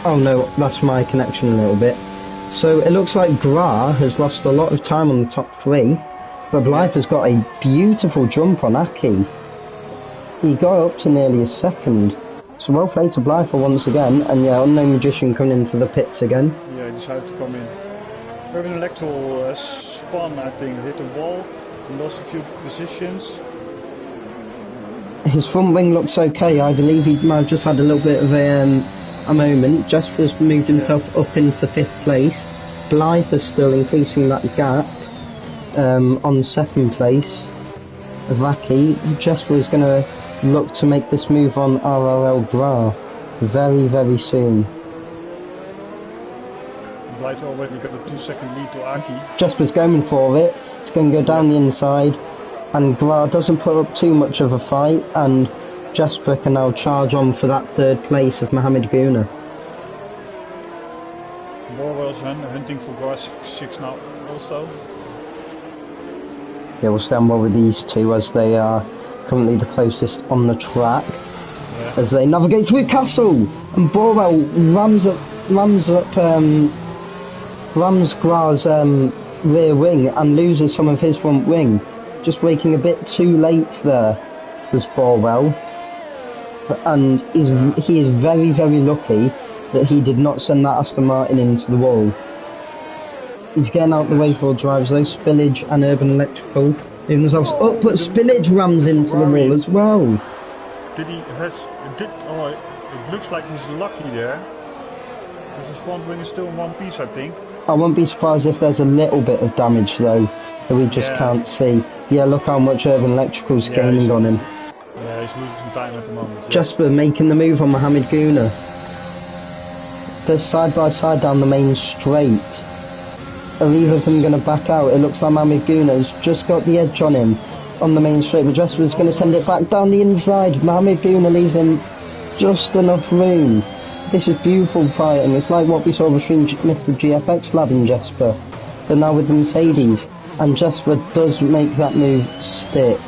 [SPEAKER 2] Oh no, that's my connection a little bit. So it looks like Gra has lost a lot of time on the top 3, but Blythe has got a beautiful jump on Aki. He got up to nearly a second. So well played to Blythe once again, and yeah, Unknown Magician coming into the pits again.
[SPEAKER 1] Yeah, he decided to come in. Urban Electoral spun, I think, hit the wall, lost a few positions.
[SPEAKER 2] His front wing looks okay. I believe he might have just had a little bit of a moment. Jasper's moved himself up into 5th place. Blythe is still increasing that gap on 2nd place of Aki. Jasper is going to look to make this move on RRL Gra very, very soon.
[SPEAKER 1] Blight already got a 2-second lead to Aki.
[SPEAKER 2] Jasper's going for it. It's going to go down the inside, and Gra doesn't put up too much of a fight, and Jasper can now charge on for that third place of Mohamed Guna.
[SPEAKER 1] Borwell's hunting for Gra 6 now also.
[SPEAKER 2] Yeah, we'll stand well with these two as they are currently the closest on the track.
[SPEAKER 1] Yeah.
[SPEAKER 2] As they navigate through Castle, and Borwell rams Gra's rear wing and loses some of his front wing. Just braking a bit too late there was Borwell, and he is very, very lucky that he did not send that Aston Martin into the wall. He's getting out the way for drivers though. Spillage and Urban Electrical moving themselves up, but Spillage rams into the wall as well.
[SPEAKER 1] It looks like he's lucky there, because his front wing is still in one piece, I think.
[SPEAKER 2] I wouldn't be surprised if there's a little bit of damage though that we just can't see. Yeah, look how much Urban Electrical's gaining on him.
[SPEAKER 1] Yeah, he's losing some time at the moment. Yeah.
[SPEAKER 2] Jasper making the move on Mohamed Guna. They're side by side down the main straight. Are either of them going to back out? It looks like Mohamed Guna's just got the edge on him on the main straight, but Jasper's going to send it back down the inside. Mohamed Guna leaves him just enough room. This is beautiful fighting. It's like what we saw between Mr. GFX Lab and Jasper, but now with the Mercedes, and Jasper does make that move stick.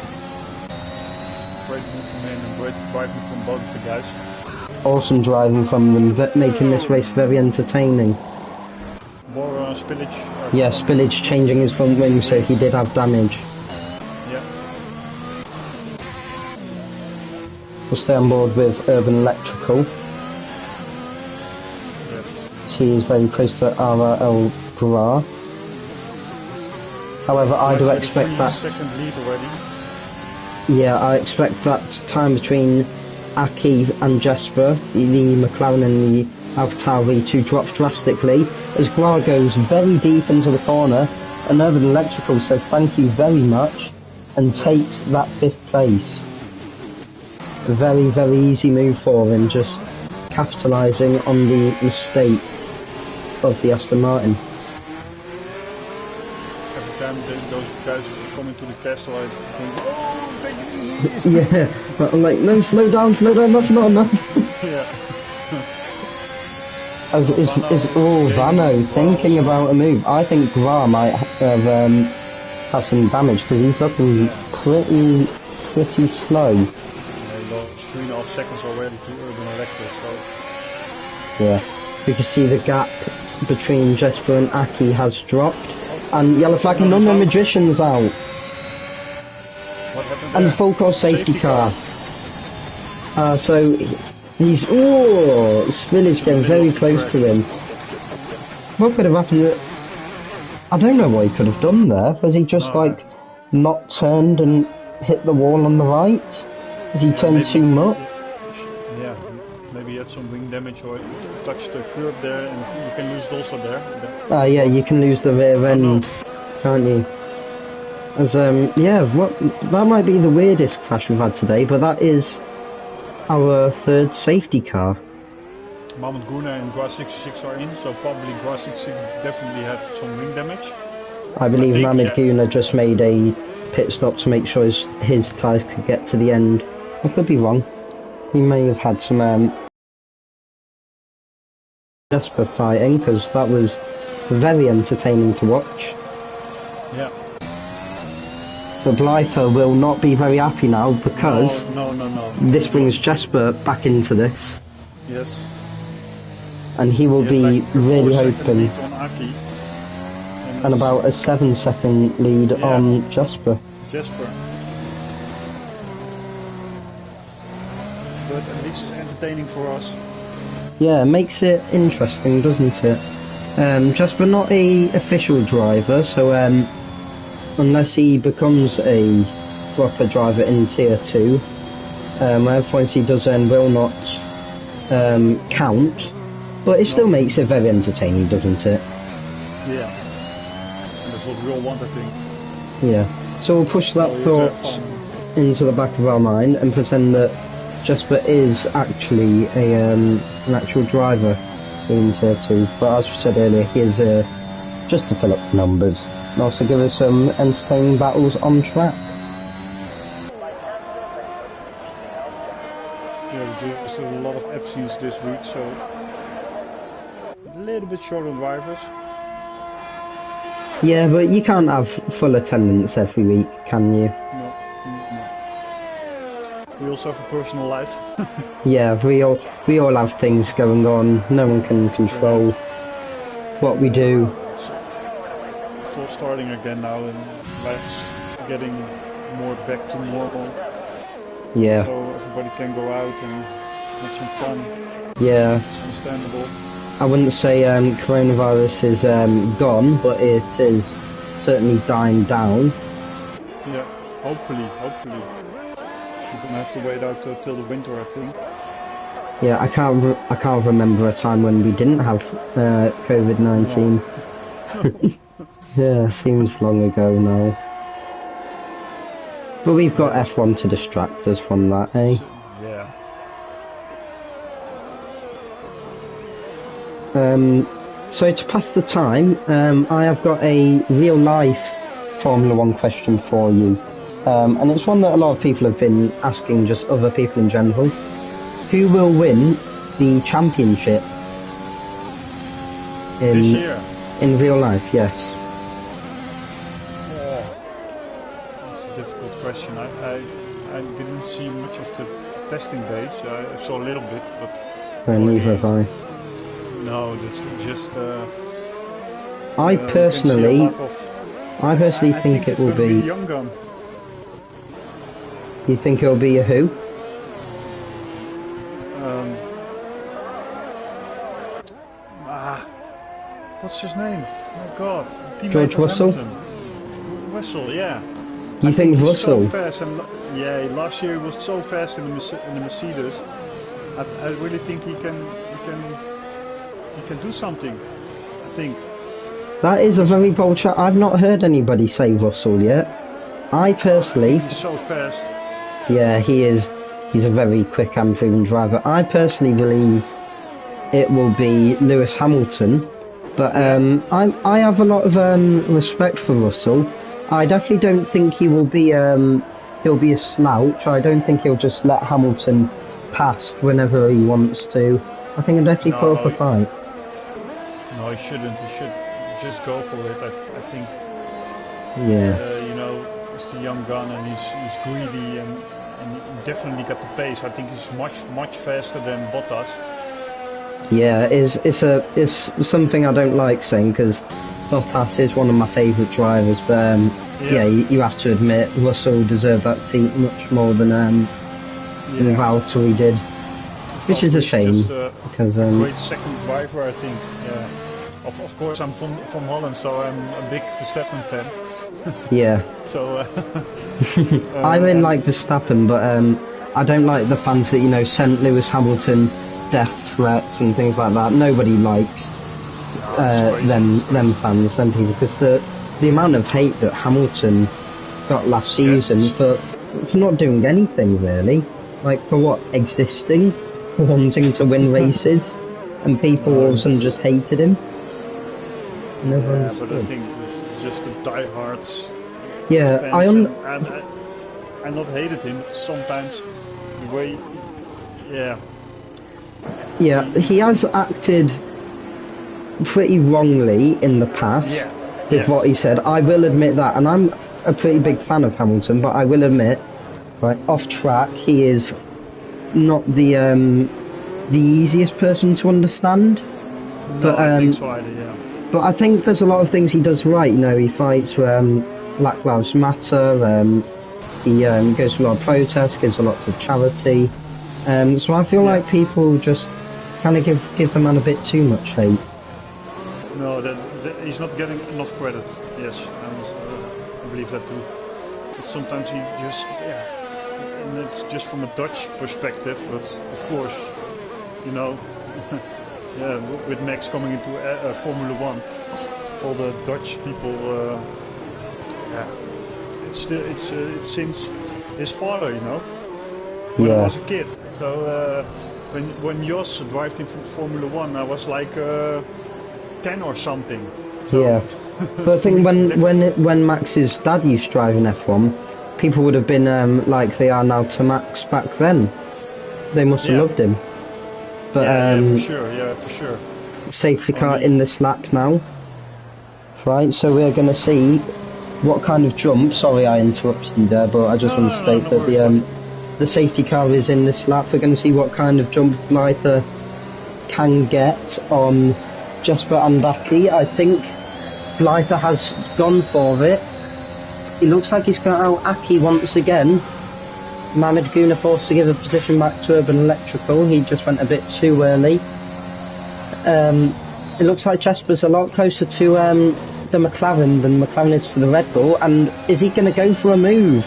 [SPEAKER 1] Great move from him and great driving from both the guys.
[SPEAKER 2] Awesome driving from them, making this race very entertaining.
[SPEAKER 1] More spillage.
[SPEAKER 2] Yeah, Spillage changing his front wing, so he did have damage.
[SPEAKER 1] Yeah.
[SPEAKER 2] We'll stay on board with Urban Electrical.
[SPEAKER 1] Yes.
[SPEAKER 2] He is very close to RRL Gra. However, I do expect that.
[SPEAKER 1] Second lead already.
[SPEAKER 2] Yeah, I expect that time between Aki and Jasper, the McLaren and the AlphaTauri, to drop drastically as Gra goes very deep into the corner, and Urban Electrical says thank you very much and takes that 5th place. A very, very easy move for him, just capitalising on the mistake of the Aston Martin.
[SPEAKER 1] Every time those guys come into the castle, I think, oh, take it easy.
[SPEAKER 2] Yeah, but I'm like, no, slow down, that's not enough.
[SPEAKER 1] Yeah.
[SPEAKER 2] Is Vano thinking about a move? I think Gra might have some damage because he's looking pretty slow.
[SPEAKER 1] He lost 3.5 seconds already to Urban Electric, so...
[SPEAKER 2] Yeah, you can see the gap between Jasper and Aki has dropped, and yellow flag, none of the magicians out.
[SPEAKER 1] What happened
[SPEAKER 2] And
[SPEAKER 1] there?
[SPEAKER 2] full course safety car. So he's Spillage getting very close to him. What could have happened? I don't know what he could have done there. Was he just not turned and hit the wall on the right? Has he turned too much?
[SPEAKER 1] Yeah, maybe he had some wing damage or touched the curb there, and you can lose it also there.
[SPEAKER 2] Yeah, you can lose the rear end, can't you? As that might be the weirdest crash we've had today, but that is our 3rd safety car.
[SPEAKER 1] Mohamed Guna and Gra 66 are in, so probably Gra 66 definitely had some wing damage.
[SPEAKER 2] I believe Mohamed Guna just made a pit stop to make sure his tyres could get to the end. I could be wrong. He may have had some Jasper fighting, because that was very entertaining to watch.
[SPEAKER 1] Yeah.
[SPEAKER 2] The Blyther will not be very happy now, because
[SPEAKER 1] no.
[SPEAKER 2] this brings Jasper back into this.
[SPEAKER 1] Yes.
[SPEAKER 2] And he will be really hoping.
[SPEAKER 1] On Aki,
[SPEAKER 2] and about a 7-second lead on Jasper.
[SPEAKER 1] But at least it's entertaining for us.
[SPEAKER 2] Yeah, makes it interesting, doesn't it? Jasper not a official driver, so unless he becomes a proper driver in Tier 2, whatever points he does earn will not count, but it still makes it very entertaining, doesn't it?
[SPEAKER 1] Yeah, and that's what we all want, I think.
[SPEAKER 2] Yeah, so we'll push that thought into the back of our mind and pretend that Jesper is actually an actual driver in Tier 2. But as we said earlier, he is just to fill up numbers and also give us some entertaining battles on track.
[SPEAKER 1] Yeah, we just did a lot of FCs this week, so a little bit short on drivers.
[SPEAKER 2] Yeah, but you can't have full attendance every week, can you?
[SPEAKER 1] No. We also have a personal life.
[SPEAKER 2] Yeah, we all have things going on. No one can control what we do.
[SPEAKER 1] It's all starting again now, and life's getting more back to normal.
[SPEAKER 2] Yeah.
[SPEAKER 1] So everybody can go out and have some fun.
[SPEAKER 2] Yeah.
[SPEAKER 1] It's understandable.
[SPEAKER 2] I wouldn't say coronavirus is gone, but it is certainly dying down.
[SPEAKER 1] Yeah, hopefully. We're gonna have to wait out till the winter, I think.
[SPEAKER 2] Yeah, I can't remember a time when we didn't have COVID-19. No. Yeah, seems long ago now. But we've got F1 to distract us from that, eh?
[SPEAKER 1] Yeah.
[SPEAKER 2] So to pass the time, I have got a real-life Formula 1 question for you. And it's one that a lot of people have been asking, just other people in general. Who will win the championship
[SPEAKER 1] This year?
[SPEAKER 2] In real life, yes.
[SPEAKER 1] Oh, that's a difficult question. I didn't see much of the testing days. I saw a little bit, but...
[SPEAKER 2] Neither have I.
[SPEAKER 1] No, that's just...
[SPEAKER 2] I personally think it will be...
[SPEAKER 1] Young Gun.
[SPEAKER 2] You think it'll be a who?
[SPEAKER 1] What's his name? Oh God.
[SPEAKER 2] George Russell?
[SPEAKER 1] Russell, yeah.
[SPEAKER 2] You think
[SPEAKER 1] he's
[SPEAKER 2] Russell?
[SPEAKER 1] So fast, and last year he was so fast in the Mercedes. I really think he can do something. I think.
[SPEAKER 2] That is a very bold shot. I've not heard anybody say Russell yet. I personally...
[SPEAKER 1] He's so fast.
[SPEAKER 2] Yeah, he is. He's a very quick and proven driver. I personally believe it will be Lewis Hamilton, but I have a lot of respect for Russell. I definitely don't think he will be he'll be a slouch. I don't think he'll just let Hamilton pass whenever he wants to. I think he'll definitely put up a fight.
[SPEAKER 1] No, he shouldn't. He should just go for it. I think.
[SPEAKER 2] Yeah.
[SPEAKER 1] You know, he's the young gun, and he's greedy, and he definitely got the pace. I think he's much faster than Bottas.
[SPEAKER 2] Yeah, it's something I don't like saying, because Bottas is one of my favourite drivers, but yeah, you have to admit Russell deserved that seat much more than Valtteri did, which is a shame. Because
[SPEAKER 1] great second driver, I think. Yeah. Of course, I'm from Holland, so I'm a big Verstappen fan.
[SPEAKER 2] Yeah.
[SPEAKER 1] So
[SPEAKER 2] I really like Verstappen, but I don't like the fans that sent Lewis Hamilton death threats and things like that. Nobody likes them fans, them people, because the amount of hate that Hamilton got last season for not doing anything really, like for what, existing, for wanting to win races, and people all of a sudden just hated him. Never understood.
[SPEAKER 1] But I think it's just the diehards.
[SPEAKER 2] Yeah,
[SPEAKER 1] I not hated him sometimes. The way,
[SPEAKER 2] yeah, he has acted pretty wrongly in the past with what he said. I will admit that, and I'm a pretty big fan of Hamilton, but I will admit, right, off track, he is not the easiest person to understand.
[SPEAKER 1] No,
[SPEAKER 2] but
[SPEAKER 1] I think so either, yeah.
[SPEAKER 2] But I think there's a lot of things he does right. He fights for Black Lives Matter. He goes to a lot of protests, gives a lot to charity. So I feel like people just kind of give the man a bit too much hate.
[SPEAKER 1] No, he's not getting enough credit. Yes, I believe that too. But sometimes he just, and it's just from a Dutch perspective. But of course, with Max coming into Formula 1, all the Dutch people, it seems his father, you know, when I
[SPEAKER 2] Yeah.
[SPEAKER 1] was a kid. So when Jos drove in Formula 1, I was like 10 or something. So
[SPEAKER 2] Yeah. But I think when Max's dad used to drive in F1, people would have been like they are now to Max back then. They must have
[SPEAKER 1] Yeah.
[SPEAKER 2] loved him. But
[SPEAKER 1] yeah, for sure. Yeah, for sure.
[SPEAKER 2] safety car
[SPEAKER 1] Only-
[SPEAKER 2] in this lap now. Right, so we're going to see what kind of jump. Sorry, I interrupted you there, but I just want to state
[SPEAKER 1] no
[SPEAKER 2] that
[SPEAKER 1] worries, buddy.
[SPEAKER 2] the safety car is in this lap. We're going to see what kind of jump Blyther can get on Jesper and Aki. I think Blyther has gone for it. He looks like he's got out Aki once again. Mohamed Guna forced to give a position back to Urban Electrical. He just went a bit too early. It looks like Jesper's a lot closer to the McLaren than McLaren is to the Red Bull. And is he going to go for a move?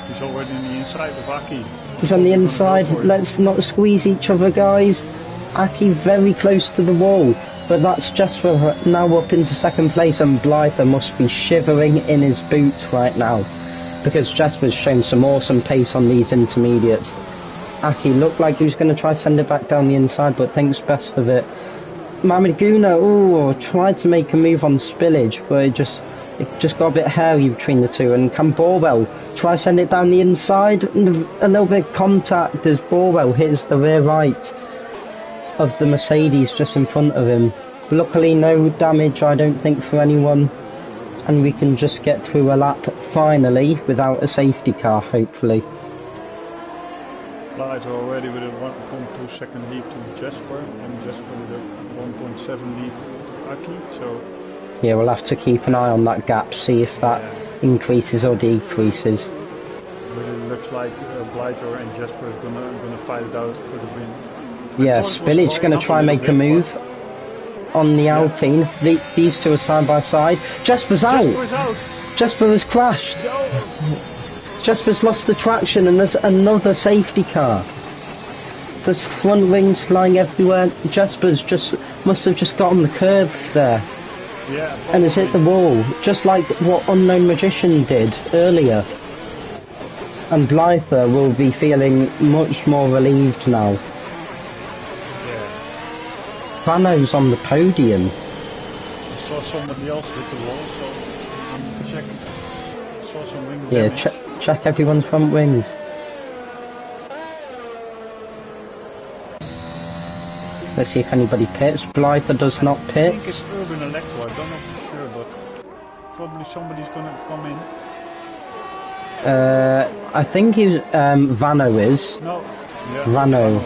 [SPEAKER 1] He's already on the inside of Aki.
[SPEAKER 2] He's on the inside. Let's not squeeze each other, guys. Aki very close to the wall. But that's Jesper now up into second place, and Blyther must be shivering in his boots right now, because Jesper's shown some awesome pace on these intermediates. Aki looked like he was going to try to send it back down the inside, but thinks best of it. Mohamed Guna, tried to make a move on spillage, but it just got a bit hairy between the two. And can Borwell try to send it down the inside? A little bit of contact as Borwell hits the rear right of the Mercedes just in front of him. Luckily no damage, I don't think, for anyone, and we can just get through a lap finally without a safety car, hopefully.
[SPEAKER 1] Blyther already with a 1.2 second lead to Jesper, and Jesper with a 1.7 lead to Aki, so
[SPEAKER 2] Yeah, we'll have to keep an eye on that gap, see if that increases or decreases.
[SPEAKER 1] but it looks like Blyther and Jesper is gonna fight it out for the win.
[SPEAKER 2] Yeah, Spillage going to try and make a move on the Alpine. These two are side by side. Jesper's out! Jesper has crashed! Jesper's lost the traction, and there's another safety car. There's front wings flying everywhere. Jesper's must have just got on the curb there.
[SPEAKER 1] Yeah,
[SPEAKER 2] and has hit the wall, just like what Unknown Magician did earlier. And Blyther will be feeling much more relieved now. Vano's on the podium.
[SPEAKER 1] I saw somebody else hit the wall, so check. Saw some wing
[SPEAKER 2] Yeah,
[SPEAKER 1] damage.
[SPEAKER 2] check everyone's front wings. Let's see if anybody pits. Blyther does not pit.
[SPEAKER 1] I think it's Urban Electro, I don't know for sure, but probably somebody's gonna come in.
[SPEAKER 2] I think he's Vano is.
[SPEAKER 1] No, yeah,
[SPEAKER 2] Vano.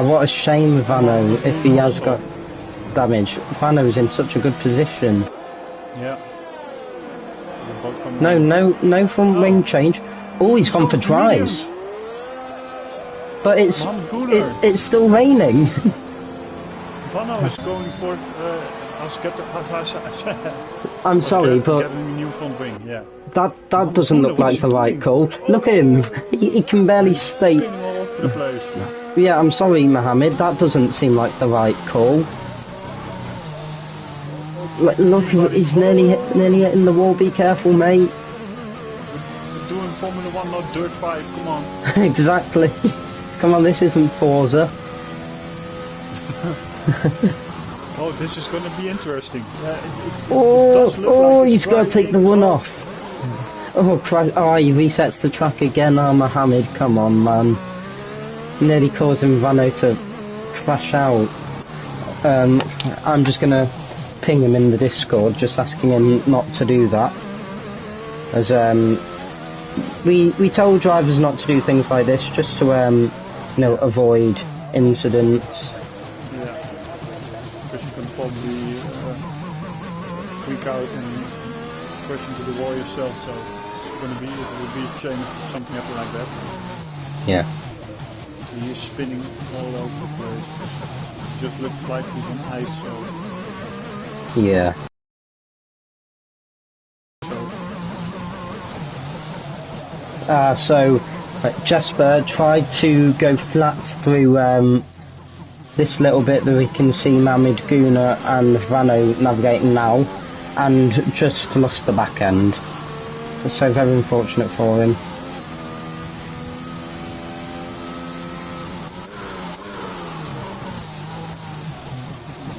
[SPEAKER 2] What a shame, Vano, if he has got damage. Vano's in such a good position.
[SPEAKER 1] Yeah.
[SPEAKER 2] No front wing change. Oh, he's gone for drives. But it's still raining.
[SPEAKER 1] Vano is going for
[SPEAKER 2] I'm sorry, but
[SPEAKER 1] getting a new front wing, yeah.
[SPEAKER 2] That doesn't look like the right call. Look at him. He can barely stay. Yeah, I'm sorry, Mohammed. That doesn't seem like the right call. Look, he's nearly hitting the wall. Be careful, mate.
[SPEAKER 1] We're doing Formula 1, not Dirt 5. Come on.
[SPEAKER 2] Exactly. Come on, this isn't Forza.
[SPEAKER 1] Oh, this is going to be interesting.
[SPEAKER 2] Like he's got to take the one off. Oh, Christ. Oh, he resets the track again. Oh, Mohammed, come on, man. Nearly causing Vano to crash out. I'm just going to ping him in the Discord, just asking him not to do that. As we tell drivers not to do things like this, just to avoid incidents.
[SPEAKER 1] Yeah, because you can probably freak out and crash into the wall yourself. So it will be a shame if something happened like that.
[SPEAKER 2] Yeah.
[SPEAKER 1] He's spinning all over the place. It just looks like he's on ice. So
[SPEAKER 2] yeah. So Jesper tried to go flat through this little bit that we can see Mohamed Guna and Vano navigating now, and just lost the back end. So very unfortunate for him.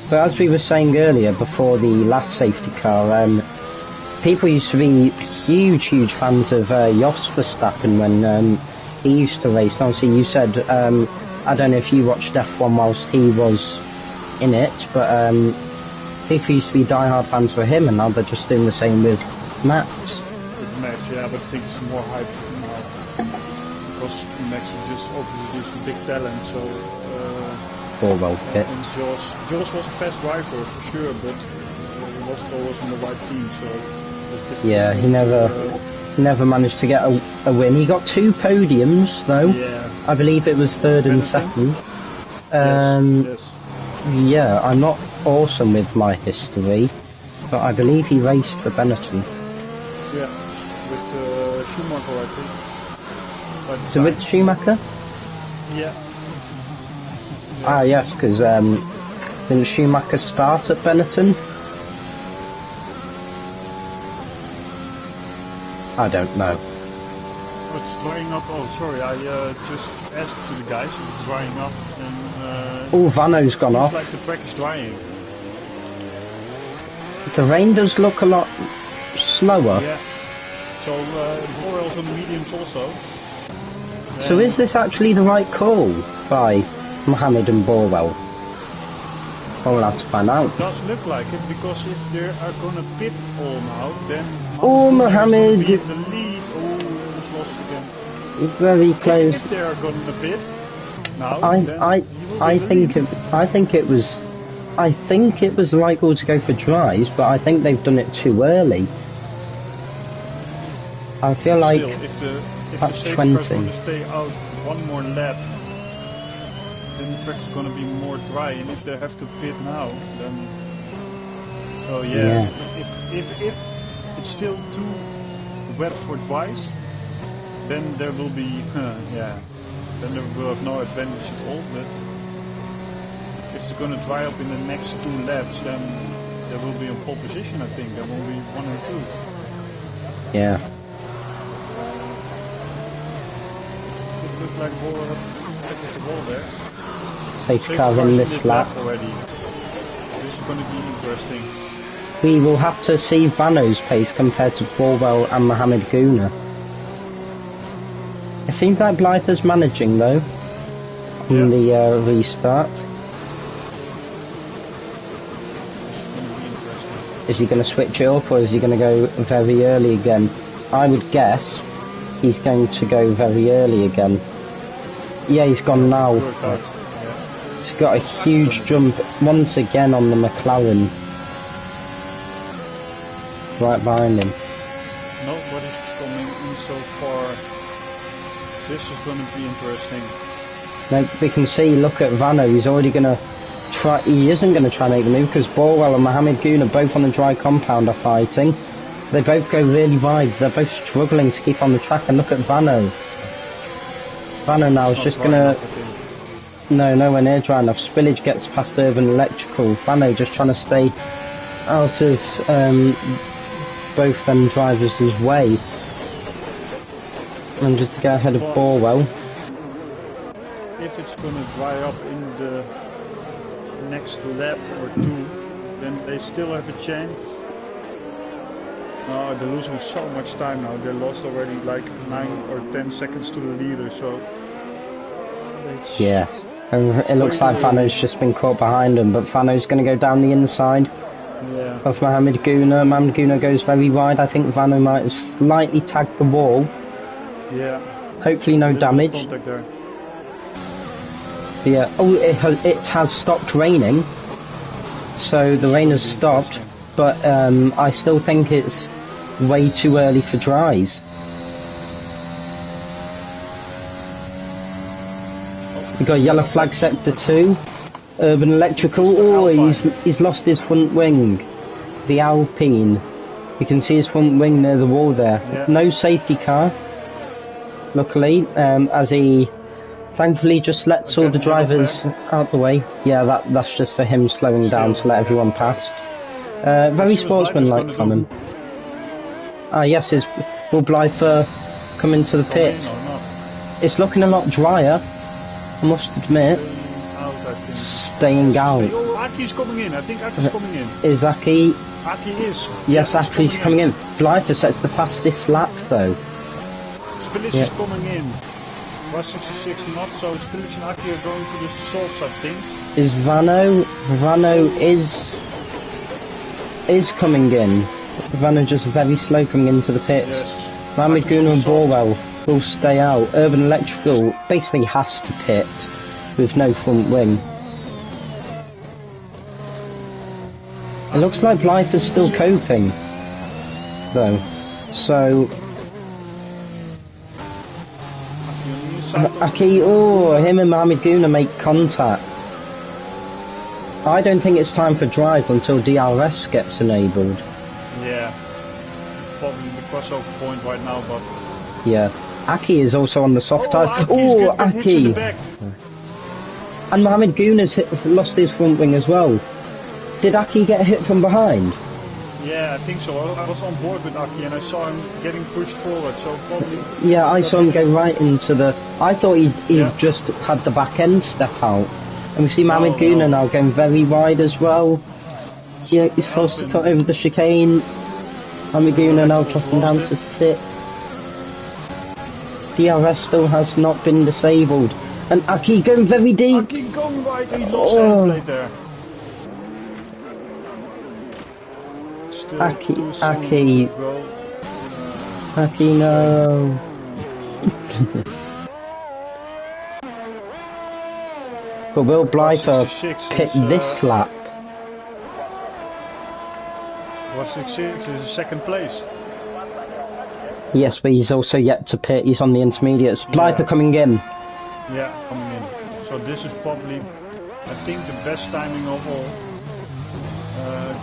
[SPEAKER 2] So as we were saying earlier, before the last safety car, people used to be huge fans of Jos Verstappen when he used to race. Obviously, you said, I don't know if you watched F1 whilst he was in it, but people used to be diehard fans for him, and now they're just doing the same with Max.
[SPEAKER 1] With Max, yeah, but I think it's more hyped now. Because Max is just obviously some big talent, so...
[SPEAKER 2] Well fit.
[SPEAKER 1] And Jos was a fast driver for sure, but he wasn't always on the right team, so...
[SPEAKER 2] Yeah, he never managed to get a win. He got 2 podiums, though.
[SPEAKER 1] Yeah.
[SPEAKER 2] I believe it was 3rd and 2nd.
[SPEAKER 1] Yes.
[SPEAKER 2] Yeah, I'm not awesome with my history, but I believe he raced for Benetton.
[SPEAKER 1] Yeah, with Schumacher, I think.
[SPEAKER 2] So with Schumacher?
[SPEAKER 1] Yeah.
[SPEAKER 2] Ah, yes, because didn't Schumacher start at Benetton? I don't know.
[SPEAKER 1] It's drying up. Oh, sorry, I just asked to the guys if it's drying up, and
[SPEAKER 2] oh, Vano's gone off.
[SPEAKER 1] Like the track is drying.
[SPEAKER 2] The rain does look a lot slower.
[SPEAKER 1] Yeah. So TRRL's on the mediums also.
[SPEAKER 2] So is this actually the right call by Mohammed and Borwell? Well, we'll have to find out.
[SPEAKER 1] It does look like it, because if they are gonna pit all now, then
[SPEAKER 2] Mohammed
[SPEAKER 1] is gonna be in the lead. Oh, almost lost again.
[SPEAKER 2] Very close.
[SPEAKER 1] If they are gonna pit now,
[SPEAKER 2] I think it was the right call to go for dries, but I think they've done it too early. I feel like
[SPEAKER 1] still, if the safety
[SPEAKER 2] 20.
[SPEAKER 1] car's going to stay out one more lap, then the track is going to be more dry, and if they have to pit now, then if it's still too wet for dries, then there will be then they will have no advantage at all. But if it's going to dry up in the next 2 laps, then there will be a pole position. I think there will be 1 or 2.
[SPEAKER 2] Yeah.
[SPEAKER 1] It looked like Bora had the wall there.
[SPEAKER 2] Safety car in this lap.
[SPEAKER 1] Already. This is going to be interesting.
[SPEAKER 2] We will have to see Vano's pace compared to Borwell and Mohamed Guna. It seems like Blyther's managing though on the restart. Is he going to switch it up, or is he going to go very early again? I would guess he's going to go very early again. Yeah, he's gone now. He's got a huge jump once again on the McLaren. Right behind him.
[SPEAKER 1] Nobody's coming in so far. This is going to be interesting.
[SPEAKER 2] Now, we can see, look at Vano, he's already going to try, he isn't going to try and make the move, because Borwell and Mohamed Guna, both on the dry compound, are fighting. They both go really wide, they're both struggling to keep on the track, and look at Vano. Vano now is just going to... No, nowhere near dry enough. Spillage gets past Urban Electrical. Vano just trying to stay out of both them drivers' way. And just to get ahead of Borwell.
[SPEAKER 1] If it's going to dry up in the next lap or 2, then they still have a chance. Oh, they're losing so much time now. They lost already like 9 or 10 seconds to the leader, so...
[SPEAKER 2] Yes. It looks like Vano's just been caught behind him, but Vano's going to go down the inside of Mohamed Guna. Mohamed Guna goes very wide. I think Vano might have slightly tagged the wall.
[SPEAKER 1] Yeah.
[SPEAKER 2] Hopefully no damage.
[SPEAKER 1] Contact there.
[SPEAKER 2] Yeah. Oh, it has stopped raining. So the rain has stopped, but I still think it's way too early for dries. We got yellow flag sector 2. Urban Electrical. Oh, he's lost his front wing. The Alpine. You can see his front wing near the wall there.
[SPEAKER 1] Yeah.
[SPEAKER 2] No safety car. Luckily, as he thankfully just lets all the drivers out the way. Yeah, that's just for him slowing down to let everyone past. Very sportsmanlike from him. Ah, yes, will Blyther come into the pit? It's looking a lot drier, I must admit. Staying out.
[SPEAKER 1] Aki is coming in. I think Aki's coming in.
[SPEAKER 2] Is Aki?
[SPEAKER 1] Aki is.
[SPEAKER 2] Yes,
[SPEAKER 1] yeah,
[SPEAKER 2] Aki's coming in. Blyther sets the fastest lap though.
[SPEAKER 1] Spillage is coming in. 166 not, so Spillage and Aki are going to the softs, I think.
[SPEAKER 2] Is Vano? Vano is coming in. Vano just very slow coming into the pits.
[SPEAKER 1] Yes.
[SPEAKER 2] Mohamed Guna and Borwell will stay out. Urban Electrical basically has to pit with no front wing. It looks like Blyther's still coping though. So Aki, him and Mohamed Guna make contact. I don't think it's time for dries until DRS gets enabled.
[SPEAKER 1] Yeah, probably the crossover point right now, but...
[SPEAKER 2] Yeah. Aki is also on the soft tyres. Aki! And Mohamed Guna's lost his front wing as well. Did Aki get hit from behind?
[SPEAKER 1] Yeah, I think so. I was on board with Aki and I saw him getting pushed forward, so probably...
[SPEAKER 2] Yeah, I saw him go right into the... I thought he'd just had the back end step out. And we see Mohamed Guna now going very wide as well. Yeah, he's forced to cut over the chicane. Mohamed Guna now dropping down to sit. DRS still has not been disabled. And Aki going very deep.
[SPEAKER 1] Aki going right, he lost the plate there.
[SPEAKER 2] Aki, no. But will Blyther pit this lap?
[SPEAKER 1] 166 is second place.
[SPEAKER 2] Yes, but he's also yet to pit. He's on the intermediates. Blyther coming in.
[SPEAKER 1] Yeah, coming in. So this is probably, I think, the best timing of all.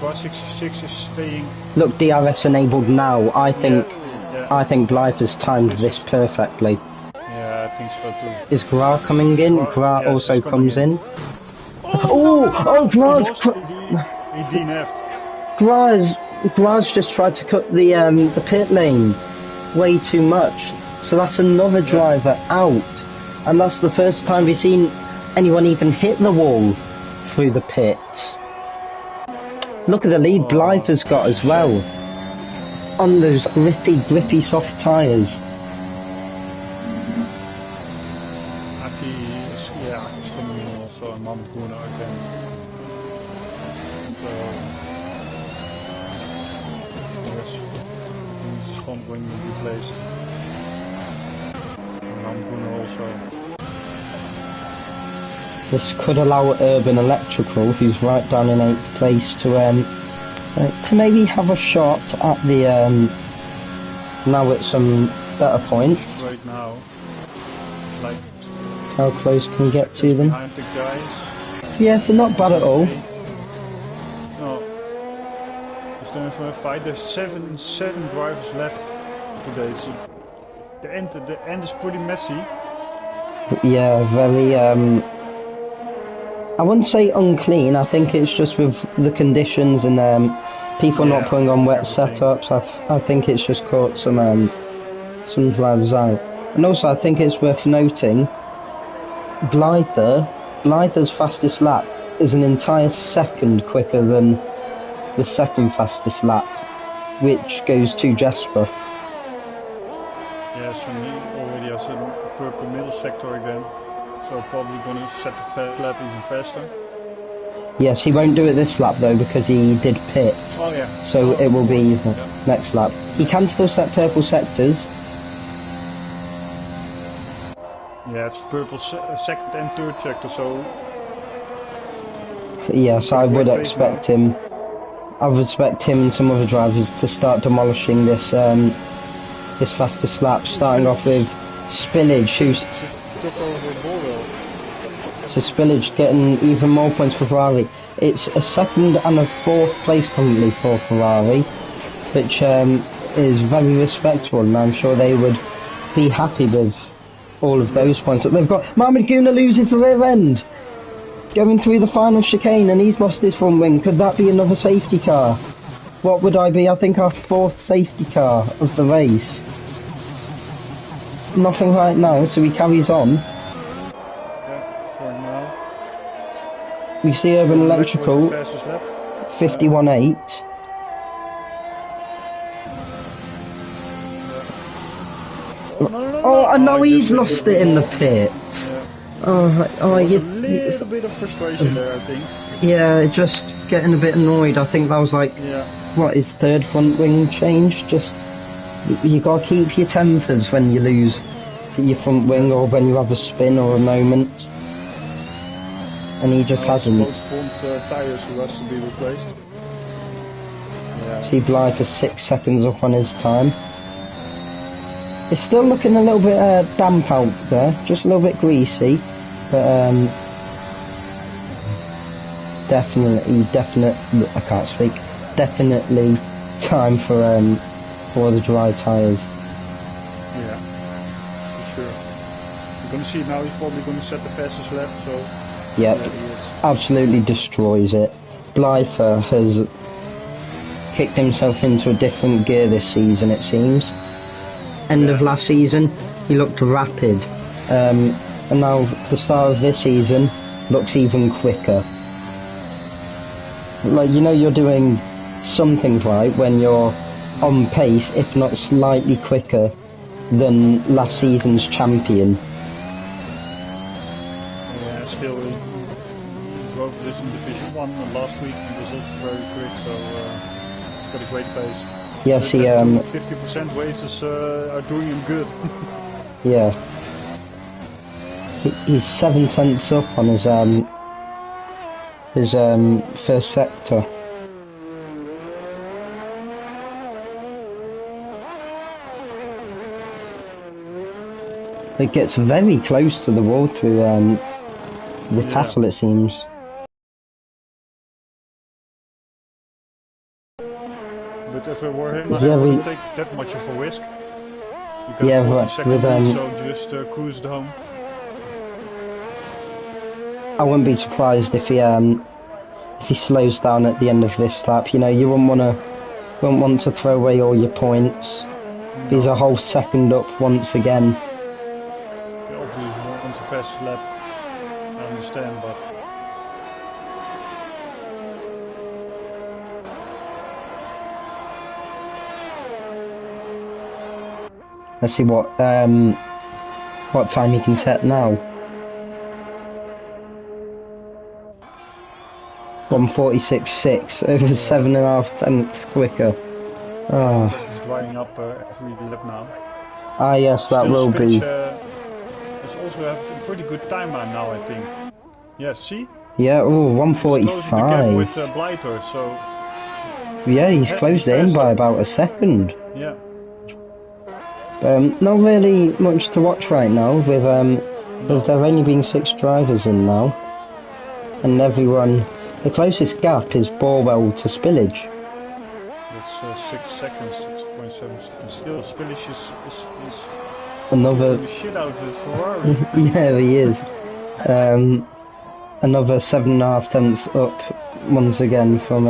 [SPEAKER 1] 166 is staying.
[SPEAKER 2] Look, DRS enabled now. I think Blyther's timed this perfectly.
[SPEAKER 1] Yeah, I think so too.
[SPEAKER 2] Is Gra coming in? Gra also comes in. Gra's...
[SPEAKER 1] He DNF'd.
[SPEAKER 2] Gra's just tried to cut the pit lane way too much. So that's another driver out. And that's the first time we've seen anyone even hit the wall through the pits. Look at the lead Blyther's got as well. On those grippy soft tyres.
[SPEAKER 1] Aki's coming in also, and Mohamed Guna again. So, yes, his front wing replaced. Mohamed Guna also.
[SPEAKER 2] This could allow Urban Electrical, who's right down in 8th place, to maybe have a shot at the now at some better points.
[SPEAKER 1] Right now, like
[SPEAKER 2] how close can we get to them?
[SPEAKER 1] Behind the guys.
[SPEAKER 2] Yeah, so not bad at all.
[SPEAKER 1] No, it's doing for a fight. There's seven drivers left today, so the end is pretty messy.
[SPEAKER 2] Yeah, very I wouldn't say unclean. I think it's just with the conditions and people not putting on wet setups. I think it's just caught some drivers out. And also, I think it's worth noting, Blyther's fastest lap is an entire second quicker than the second fastest lap, which goes to Jesper.
[SPEAKER 1] Yes, and he already has a purple middle sector again. So probably going to set the first lap even faster.
[SPEAKER 2] Yes, he won't do it this lap though because he did pit.
[SPEAKER 1] Oh yeah.
[SPEAKER 2] So it will be next lap. He can still set purple sectors.
[SPEAKER 1] Yeah, it's purple second and third sector, so...
[SPEAKER 2] Yes, I would expect him. I would expect him and some other drivers to start demolishing this this fastest lap, starting off with Spillage, who's... So Spillage getting even more points for Ferrari. It's a second and a fourth place currently for Ferrari, which is very respectable, and I'm sure they would be happy with all of those points that they've got. Mohamed Guna loses the rear end, going through the final chicane, and he's lost his front wing. Could that be another safety car? What would I be? I think our fourth safety car of the race. Nothing right now, so he carries on.
[SPEAKER 1] Yeah, for now.
[SPEAKER 2] We see Urban Electrical,
[SPEAKER 1] fastest lap.
[SPEAKER 2] 51.8. Oh, I know he's lost it in the pits.
[SPEAKER 1] Yeah.
[SPEAKER 2] Oh,
[SPEAKER 1] There was a little bit of frustration there, I think.
[SPEAKER 2] Yeah, just getting a bit annoyed. I think that was like, what, his third front wing change? Just, you gotta keep your tempers when you lose your front wing or when you have a spin or a moment. And he just hasn't.
[SPEAKER 1] Both front tires who has to be replaced. Yeah.
[SPEAKER 2] See Blythe for 6 seconds up on his time. It's still looking a little bit damp out there, just a little bit greasy, but definitely, I can't speak, definitely time for the dry tyres.
[SPEAKER 1] Yeah, for sure. You're going to see now he's probably going to set the fastest lap, so...
[SPEAKER 2] Yep,
[SPEAKER 1] yeah, he is.
[SPEAKER 2] Absolutely destroys it. Blythe has kicked himself into a different gear this season, it seems. End of last season, he looked rapid, and now the start of this season looks even quicker. Like, you know, you're doing something right when you're on pace, if not slightly quicker than last season's champion.
[SPEAKER 1] Yeah, still he drove this in Division 1 and last week he was also very quick, so he's got a great pace.
[SPEAKER 2] Yes, he
[SPEAKER 1] 50% races are doing him good.
[SPEAKER 2] Yeah. He's 7 tenths up on his first sector. It gets very close to the wall through the castle, it seems.
[SPEAKER 1] But if it were him, I wouldn't take that much of a risk. You got a 40-second lead, so just cruise it home.
[SPEAKER 2] I wouldn't be surprised if he slows down at the end of this lap. You know, you wouldn't want to throw away all your points. No. He's a whole second up once again.
[SPEAKER 1] Yeah, obviously, if he wants a fast lap, I understand, but.
[SPEAKER 2] Let's see what time he can set now. 1:46.6, over 7.5 tenths quicker. Oh.
[SPEAKER 1] He's drying up every lap now.
[SPEAKER 2] Ah, yes, that
[SPEAKER 1] Still
[SPEAKER 2] will be.
[SPEAKER 1] It's also have a pretty good timeline now, I think. Yeah, see?
[SPEAKER 2] Yeah, oh, 1:45.
[SPEAKER 1] He's closing the gap with Blythe, so.
[SPEAKER 2] Yeah, he's closed it in by about a second.
[SPEAKER 1] Yeah.
[SPEAKER 2] Not really much to watch right now, with there have only been 6 drivers in now, and everyone. The closest gap is Borwell to Spillage.
[SPEAKER 1] That's 6 seconds, 6.7 seconds. Still, Spillage is
[SPEAKER 2] another
[SPEAKER 1] the shit out of his Ferrari.
[SPEAKER 2] Yeah, he is. Another 7.5 tenths up once again from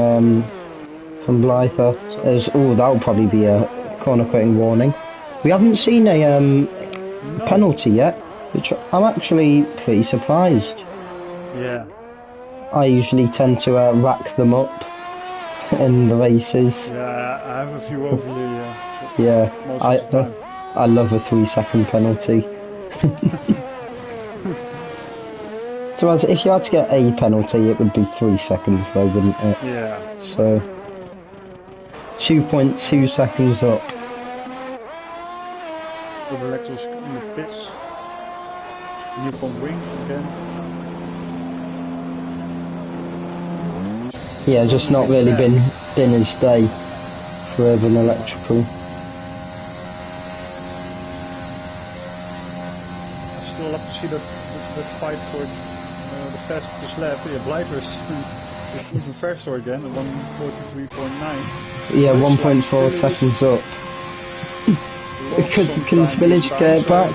[SPEAKER 2] Blythe. That'll probably be a corner cutting warning. We haven't seen a penalty yet, which I'm actually pretty surprised.
[SPEAKER 1] Yeah.
[SPEAKER 2] I usually tend to rack them up in the races.
[SPEAKER 1] Yeah, I have a few over here.
[SPEAKER 2] Yeah,
[SPEAKER 1] most of the time.
[SPEAKER 2] I love a 3-second penalty. So if you had to get a penalty, it would be 3 seconds though, wouldn't it?
[SPEAKER 1] Yeah.
[SPEAKER 2] So 2.2 seconds up.
[SPEAKER 1] Electros in the pits. New front wing again.
[SPEAKER 2] Yeah, just not really been his day for Urban Electrical.
[SPEAKER 1] I still have to see that fight for the fastest lap. Yeah, Blythe is even faster again, at 1:43.9.
[SPEAKER 2] Yeah, 1.4 seconds up. Can Spillage get it back?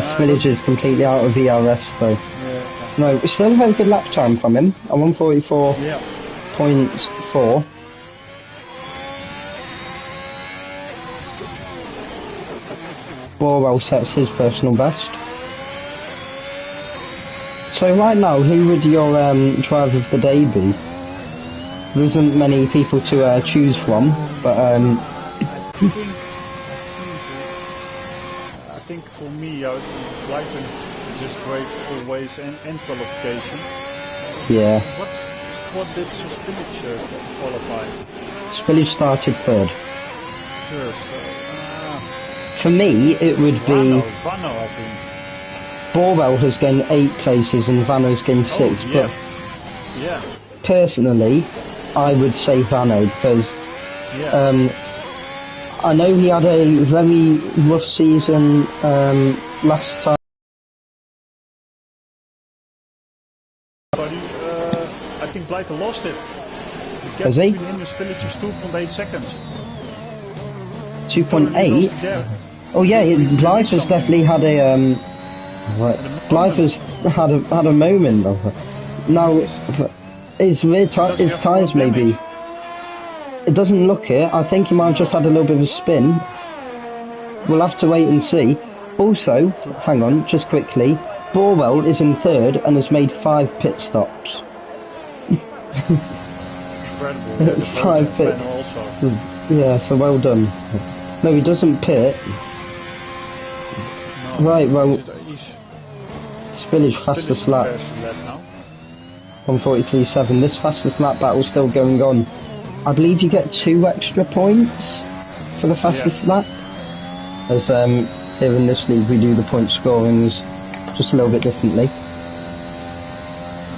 [SPEAKER 2] Spillage is completely out of ERS though.
[SPEAKER 1] Yeah.
[SPEAKER 2] No, it's still a very good lap time from him. A 1:44.4. Borwell sets his personal best. So right now, who would your driver of the day be? There isn't many people to choose from, but
[SPEAKER 1] I think for me, Brighton just great always and qualification.
[SPEAKER 2] yeah.
[SPEAKER 1] What did Spillage qualify?
[SPEAKER 2] Spillage started third.
[SPEAKER 1] Third.
[SPEAKER 2] For me, it would be
[SPEAKER 1] Vano, I think.
[SPEAKER 2] Borwell has gained 8 places and Vano's gained 6.
[SPEAKER 1] Yeah.
[SPEAKER 2] But personally, I would say Vano because I know he had a very rough season last time.
[SPEAKER 1] I think Blythe lost it. The
[SPEAKER 2] Has
[SPEAKER 1] gap
[SPEAKER 2] he?
[SPEAKER 1] between him and Spillage is 2.8 seconds.
[SPEAKER 2] 2.8? Oh yeah, Blythe has definitely had a Blythe has had a moment of it. Now his tyres maybe. It doesn't look it. I think he might have just had a little bit of a spin. We'll have to wait and see. Also, hang on, just quickly, Borwell is in third and has made 5 pit stops.
[SPEAKER 1] Incredible.
[SPEAKER 2] 5 pit.
[SPEAKER 1] Also.
[SPEAKER 2] Yeah, so well done. No, he doesn't pit.
[SPEAKER 1] No,
[SPEAKER 2] right, well, Spillage fastest lap. 1:43.7. This fastest lap battle's still going on. I believe you get 2 extra points for the fastest lap. As here in this league we do the point scorings just a little bit differently.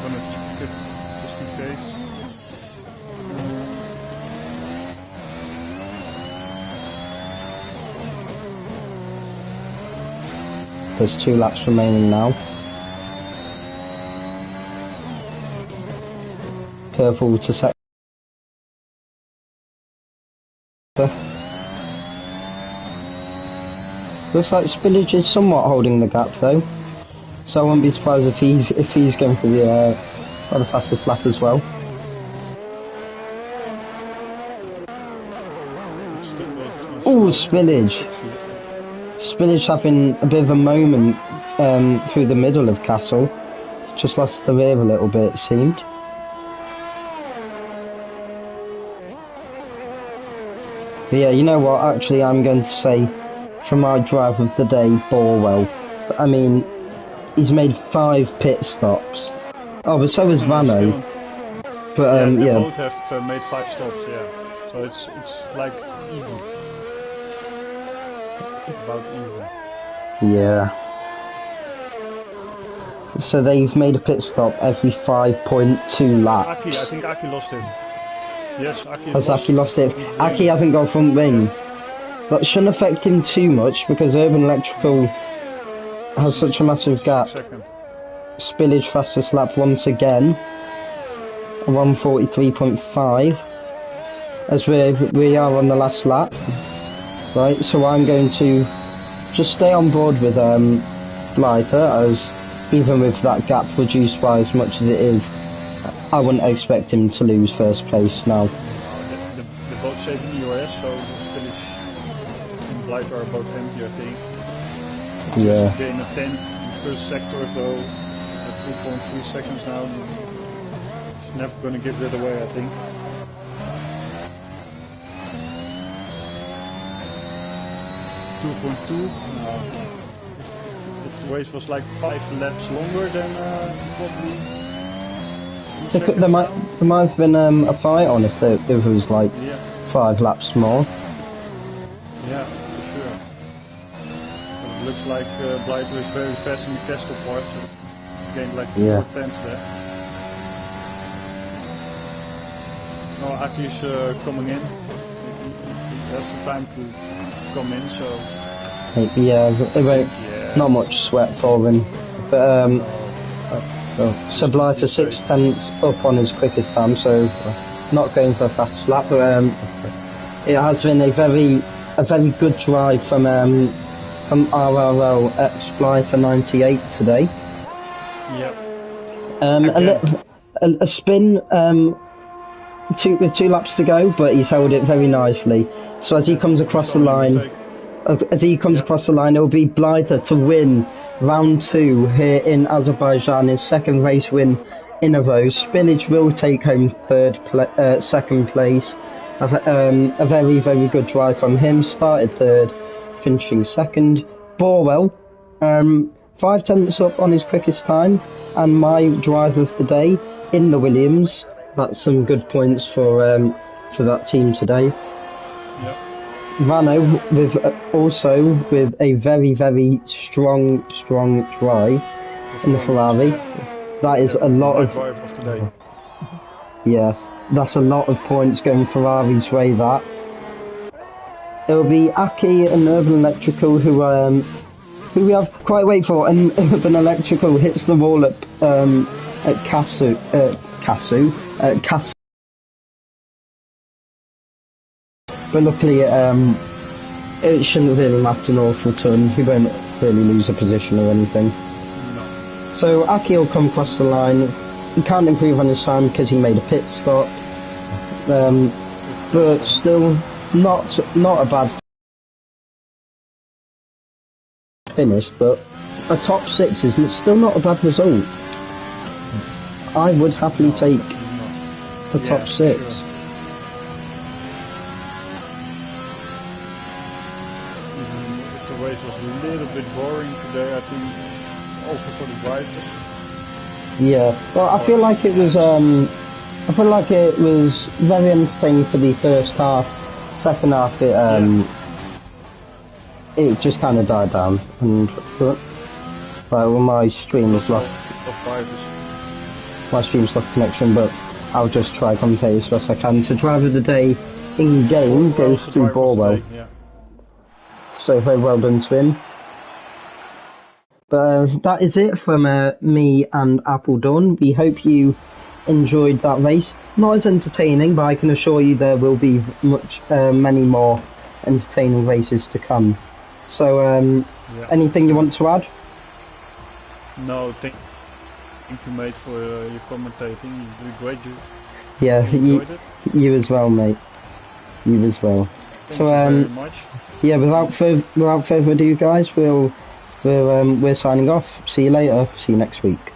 [SPEAKER 1] I'm gonna check it just in case.
[SPEAKER 2] There's 2 laps remaining now. Careful to set. Looks like Spillage is somewhat holding the gap though, so I won't be surprised if he's going for the fastest lap as well. Oh, Spillage having a bit of a moment through the middle of Castle, just lost the rear a little bit it seemed. But yeah, you know what, actually I'm going to say for my driver of the day, Borwell. I mean, he's made 5 pit stops. Oh, but so has Vano. But
[SPEAKER 1] they
[SPEAKER 2] yeah.
[SPEAKER 1] both have made 5 stops, yeah. So it's like even. About even.
[SPEAKER 2] Yeah. So they've made a pit stop every 5.2 laps.
[SPEAKER 1] Aki, I think Aki lost it. Yes, Aki
[SPEAKER 2] has Aki lost it. Aki hasn't got front wing. That shouldn't affect him too much because Urban Electrical has such a massive gap. Spillage fastest lap once again. 1:43.5. As we are on the last lap. Right, so I'm going to just stay on board with Blythe, as even with that gap reduced by as much as it is, I wouldn't expect him to lose first place now.
[SPEAKER 1] They're both saving EOS, so Spillage and Blythe are both empty, I think.
[SPEAKER 2] Yeah.
[SPEAKER 1] Just gain a 10th in the first sector, so at 2.3 seconds now. He's never going to give that away, I think. 2.2. If the race was like 5 laps longer, then probably.
[SPEAKER 2] There might have been a fight on if it was like 5 laps more.
[SPEAKER 1] Yeah, for sure. But it looks like Blythe is very fast in the castle part, so gained like 4 tenths there. No, Aki's coming in. He has the time to come in, so.
[SPEAKER 2] Yeah, not much sweat for him. But so Blythe for 6 tenths up on his quickest time, so not going for a fast lap. But it has been a very good drive from TRRL X Blythe for 98 today.
[SPEAKER 1] Yep.
[SPEAKER 2] A spin with 2 laps to go, but he's held it very nicely. So as he comes across the line. As he comes across the line, it will be Blythe to win round 2 here in Azerbaijan, his second race win in a row. Spillage will take home second place. A very, very good drive from him. Started third, finishing second. Borwell, 5 tenths up on his quickest time, and my drive of the day in the Williams. That's some good points for that team today.
[SPEAKER 1] Yep.
[SPEAKER 2] Vano with a very, very strong drive in the Ferrari. That is a lot of
[SPEAKER 1] drive of today.
[SPEAKER 2] Yeah, that's a lot of points going Ferrari's way. That it'll be Aki and Urban Electrical who we have quite wait for, and Urban Electrical hits the wall at Kasu. But luckily, it shouldn't really matter an awful ton. He won't really lose a position or anything.
[SPEAKER 1] No.
[SPEAKER 2] So Aki will come across the line. He can't improve on his time because he made a pit stop. But still, not a bad finish. But a top 6 is still not a bad result. I would happily take a top 6.
[SPEAKER 1] Sure. If the race was a little bit boring today, I think also for the drivers.
[SPEAKER 2] Yeah, well, I feel like it was very entertaining for the first half. Second half, it just kind of died down, and my stream has lost. My stream's lost connection, but I'll just try to commentate as best I can. So driver of the day in game goes to Borwell.
[SPEAKER 1] Yeah.
[SPEAKER 2] So very well done to him. But that is it from me and Apple Dawn. We hope you enjoyed that race. Not as entertaining, but I can assure you there will be many more entertaining races to come. So, anything you want to add?
[SPEAKER 1] No, thank you, mate, for your commentating. You did a great job.
[SPEAKER 2] Yeah, you as well, mate. You as well.
[SPEAKER 1] Thank you very much.
[SPEAKER 2] Yeah, without further ado, guys, we're signing off. See you later. See you next week.